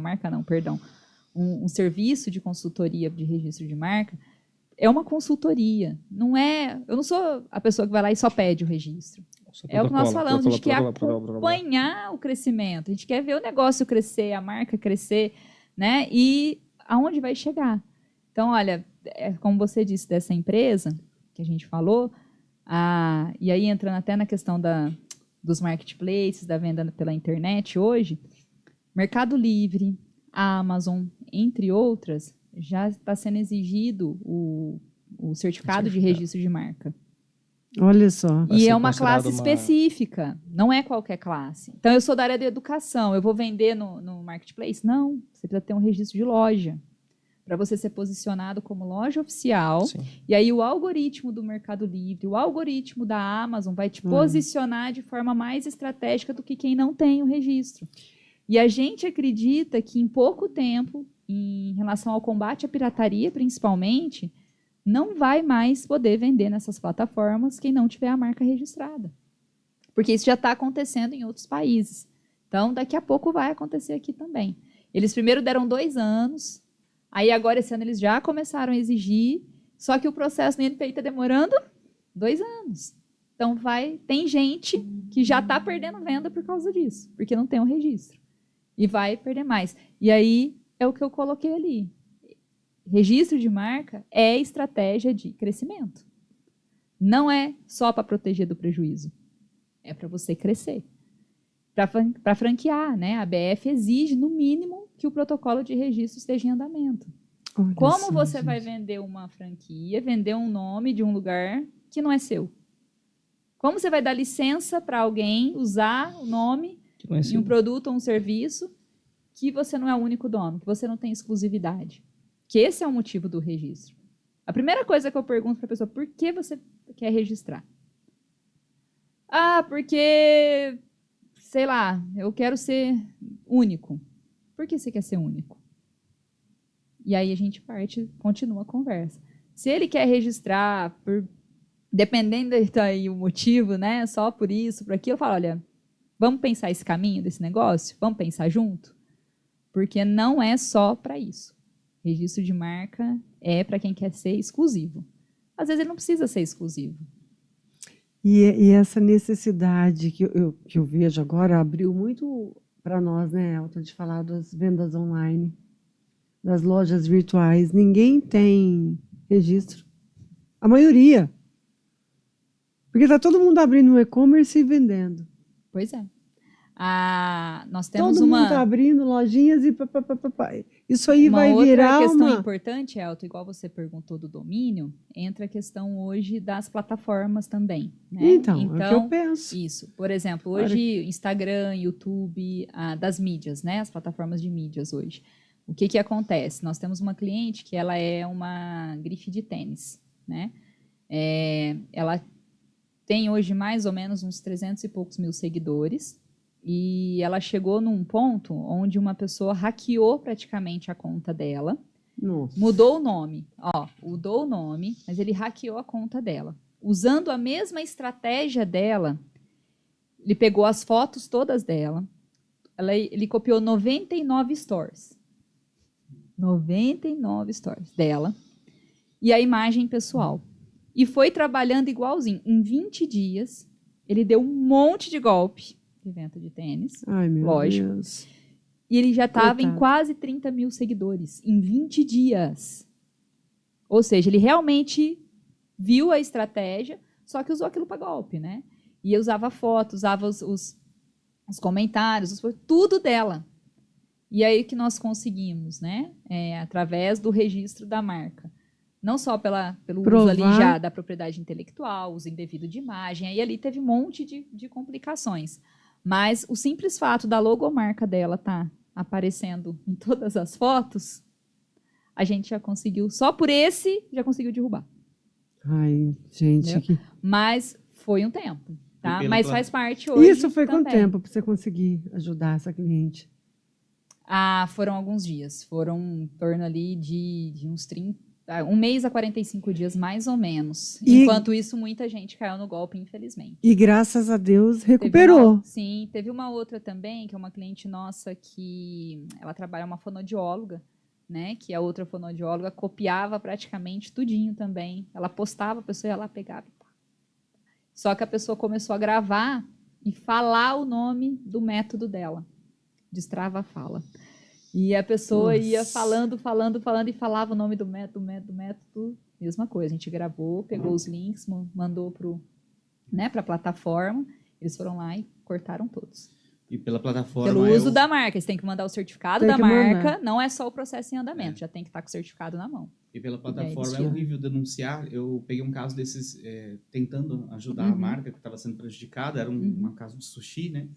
um serviço de consultoria de registro de marca, é uma consultoria. Eu não sou a pessoa que vai lá e só pede o registro. É o que nós falamos, a gente quer acompanhar o crescimento, a gente quer ver o negócio crescer, a marca crescer, né? E aonde vai chegar. Então, olha, como você disse dessa empresa que a gente falou, e aí entrando até na questão dos marketplaces, da venda pela internet hoje, Mercado Livre, Amazon, entre outras, já está sendo exigido o certificado de registro de marca. Olha só. E é uma classe específica, não é qualquer classe. Então, eu sou da área de educação, eu vou vender no marketplace? Não, você precisa ter um registro de loja, para você ser posicionado como loja oficial. Sim. E aí o algoritmo do Mercado Livre, o algoritmo da Amazon vai te posicionar de forma mais estratégica do que quem não tem o registro. E a gente acredita que em pouco tempo, em relação ao combate à pirataria, principalmente, não vai mais poder vender nessas plataformas quem não tiver a marca registrada. Porque isso já está acontecendo em outros países. Então, daqui a pouco vai acontecer aqui também. Eles primeiro deram 2 anos, aí agora esse ano eles já começaram a exigir, só que o processo no INPI está demorando 2 anos. Então, tem gente que já está perdendo venda por causa disso, porque não tem um registro. E vai perder mais. E aí, é o que eu coloquei ali. Registro de marca é estratégia de crescimento. Não é só para proteger do prejuízo. É para você crescer. Para franquear, né? A ABF exige, no mínimo, que o protocolo de registro esteja em andamento. Olha Como você vai vender uma franquia, vender um nome de um lugar que não é seu? Como você vai dar licença para alguém usar o nome em um produto ou um serviço que você não é o único dono, que você não tem exclusividade? Que esse é o motivo do registro. A primeira coisa que eu pergunto para a pessoa, por que você quer registrar? Porque, sei lá, eu quero ser único. Por que você quer ser único? E aí a gente continua a conversa. Se ele quer registrar, dependendo daí o motivo, né, só por isso, por aquilo, eu falo, olha, vamos pensar esse caminho desse negócio? Vamos pensar junto? Porque não é só para isso. Registro de marca é para quem quer ser exclusivo. Às vezes ele não precisa ser exclusivo. E essa necessidade que eu vejo agora abriu muito para nós, né, Elton, de falar das vendas online, das lojas virtuais. Ninguém tem registro. A maioria. Porque está todo mundo abrindo um e-commerce e vendendo. Pois é. Nós temos todo mundo está abrindo lojinhas e isso aí vai virar outra questão importante, Elton, igual você perguntou do domínio, entra a questão hoje das plataformas também, né? Então é o que eu penso. Isso. Por exemplo, hoje Instagram, YouTube, das mídias, né? As plataformas de mídias hoje. O que acontece? Nós temos uma cliente que ela é uma grife de tênis, né? Ela tem hoje mais ou menos uns 300 e poucos mil seguidores. E ela chegou num ponto onde uma pessoa hackeou praticamente a conta dela. Nossa. Mudou o nome. Mudou o nome, mas ele hackeou a conta dela. Usando a mesma estratégia dela, ele pegou as fotos todas dela, ele copiou 99 stories. 99 stories dela. E a imagem pessoal. E foi trabalhando igualzinho. Em 20 dias, ele deu um monte de golpe de venda de tênis, ai, meu lógico. Deus. E ele já estava em quase 30 mil seguidores, em 20 dias. Ou seja, ele realmente viu a estratégia, só que usou aquilo para golpe, né? E eu usava fotos, usava os comentários, tudo dela. E aí que nós conseguimos, né? Através do registro da marca. Não só pelo uso ali já da propriedade intelectual, uso indevido de imagem, aí ali teve um monte de complicações. Mas o simples fato da logomarca dela estar aparecendo em todas as fotos, a gente já conseguiu, só por esse, já conseguiu derrubar. Ai, gente. Mas foi um tempo, tá? Mas faz parte hoje. Isso foi também. quanto tempo para você conseguir ajudar essa cliente? Foram alguns dias. Foram em torno ali de uns 30, um mês a 45 dias, mais ou menos. Enquanto isso, muita gente caiu no golpe, infelizmente. E graças a Deus recuperou. Teve uma outra também, que é uma cliente nossa que ela trabalha uma fonoaudióloga, né? Que a outra fonoaudióloga copiava praticamente tudinho também. Ela postava, a pessoa ia lá, pegava e pá. Só que a pessoa começou a gravar e falar o nome do método dela. Destrava a fala. E a pessoa ia falando e falava o nome do método, mesma coisa. A gente gravou, pegou os links, mandou para a plataforma, eles foram lá e cortaram todos. E pela plataforma... Pelo uso da marca, você tem que mandar o certificado da marca, não é só o processo em andamento, já tem que estar com o certificado na mão. E pela plataforma é horrível denunciar. Eu peguei um caso desses, tentando ajudar a marca que estava sendo prejudicada, era um caso de sushi, né?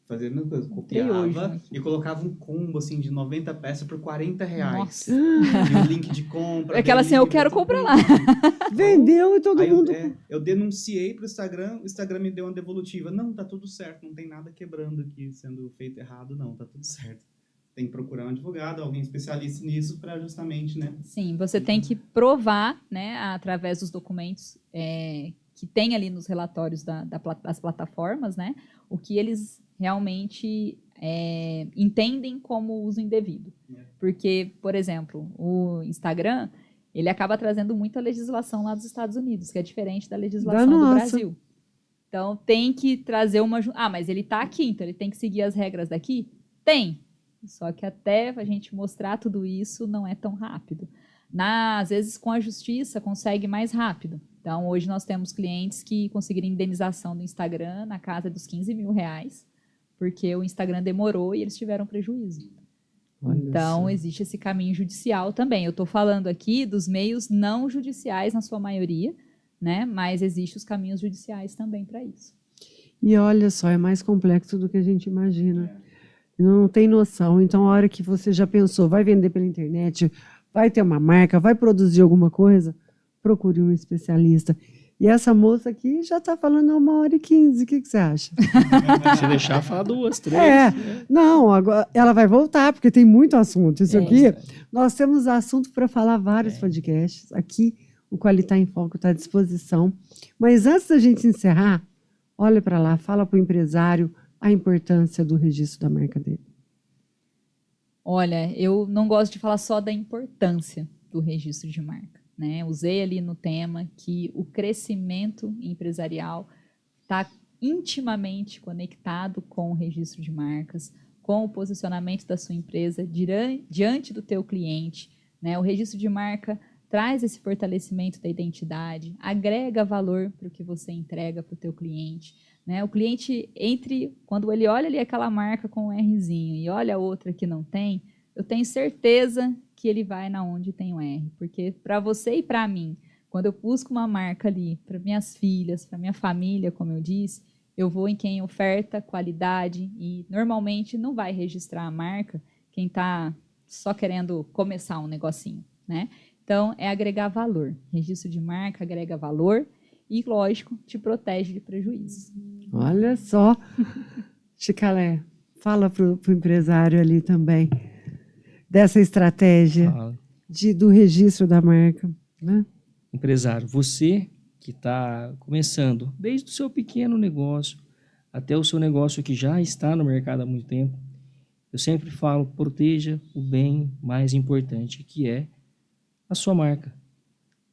Fazia a mesma coisa, copiava e colocava um combo assim de 90 peças por R$40. Nossa. E o link de compra. Aquela assim, eu quero comprar lá. Vendeu e todo mundo. Eu denunciei pro Instagram, o Instagram me deu uma devolutiva. Não, tá tudo certo, não tem nada quebrando aqui, sendo feito errado, não, tá tudo certo. Tem que procurar um advogado, alguém especialista nisso para justamente, né? Sim, você tem que provar, né, através dos documentos que tem ali nos relatórios das plataformas, né, o que eles realmente entendem como uso indevido. Porque, por exemplo, o Instagram, ele acaba trazendo muita legislação lá dos Estados Unidos, que é diferente da legislação do Brasil. Então, tem que trazer uma... mas ele está aqui, então ele tem que seguir as regras daqui? Tem. Só que até a gente mostrar tudo isso não é tão rápido. Às vezes, com a justiça, consegue mais rápido. Então, hoje nós temos clientes que conseguiram indenização do Instagram na casa dos R$15 mil, porque o Instagram demorou e eles tiveram prejuízo. Então, existe esse caminho judicial também. Eu estou falando aqui dos meios não judiciais, na sua maioria, né? Mas existem os caminhos judiciais também para isso. E olha só, é mais complexo do que a gente imagina. Não tem noção. Então, a hora que você já pensou, vai vender pela internet, vai ter uma marca, vai produzir alguma coisa, procure um especialista. E essa moça aqui já está falando 1h15. O que você acha? Se deixar, falar 2, 3. Não, agora ela vai voltar, porque tem muito assunto. Isso aqui, nós temos assunto para falar vários podcasts. Aqui, o Qualitar em Foco está à disposição. Mas antes da gente encerrar, olha para lá, fala para o empresário a importância do registro da marca dele. Olha, eu não gosto de falar só da importância do registro de marca. Né? Usei ali no tema que o crescimento empresarial está intimamente conectado com o registro de marcas, com o posicionamento da sua empresa diante do teu cliente. Né? O registro de marca traz esse fortalecimento da identidade, agrega valor para o que você entrega para o teu cliente. Né? O cliente, quando ele olha ali aquela marca com um Rzinho e olha a outra que não tem, eu tenho certeza que ele vai na onde tem o R. Porque para você e para mim, quando eu busco uma marca ali para minhas filhas, para minha família, como eu disse, eu vou em quem oferta qualidade e normalmente não vai registrar a marca quem está só querendo começar um negocinho. Né? Então, é agregar valor. Registro de marca agrega valor e, lógico, te protege de prejuízos. Olha só. Chicalé, fala para o empresário ali também dessa estratégia do registro da marca. Né? Empresário, você que está começando, desde o seu pequeno negócio até o seu negócio que já está no mercado há muito tempo, eu sempre falo, proteja o bem mais importante, que é a sua marca.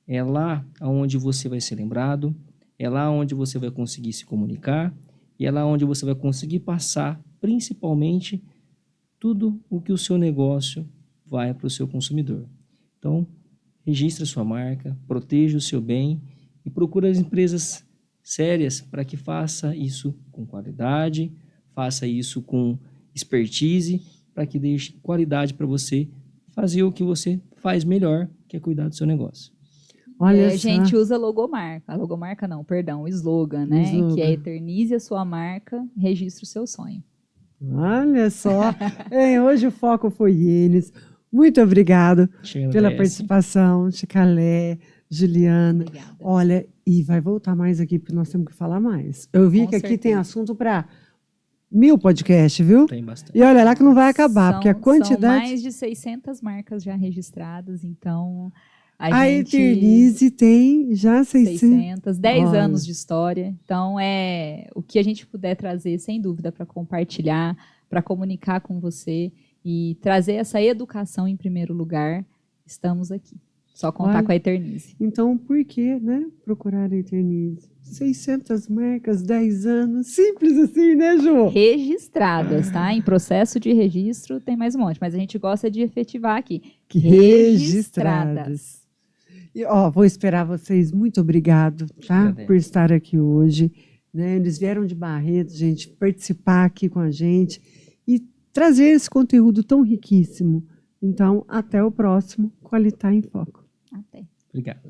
É lá onde você vai ser lembrado, é lá onde você vai conseguir se comunicar e é lá onde você vai conseguir passar, principalmente, tudo o que o seu negócio vai para o seu consumidor. Então, registre a sua marca, proteja o seu bem e procure as empresas sérias para que faça isso com qualidade, faça isso com expertise, para que deixe qualidade para você fazer o que você faz melhor, que é cuidar do seu negócio. Olha a gente usa logomarca. A logomarca não, perdão, o slogan, né? Slogan. Que é eternize a sua marca, registre o seu sonho. Olha só. Hoje o foco foi eles. Muito obrigado pela participação, Chicalé, Juliana. Obrigada. Olha, e vai voltar mais aqui, porque nós temos que falar mais. Eu vi Com que aqui certeza. tem assunto para 1000 podcasts, viu? Tem bastante. E olha lá que não vai acabar, porque a quantidade... São mais de 600 marcas já registradas, então a gente... Eternize tem já 600. 10 Olha. anos de história. Então, o que a gente puder trazer, sem dúvida, para compartilhar, para comunicar com você e trazer essa educação em primeiro lugar, estamos aqui. Só contar com a Eternize. Então, por que, né, procurar a Eternize? 600 marcas, 10 anos, simples assim, né, Ju? Registradas, tá? Em processo de registro tem mais um monte, mas a gente gosta de efetivar aqui. Registradas. E, vou esperar vocês. Muito obrigado, tá? Por estar aqui hoje. Né? Eles vieram de Barretos, gente, participar aqui com a gente e trazer esse conteúdo tão riquíssimo. Então, até o próximo Qualitar em Foco. Até. Obrigado.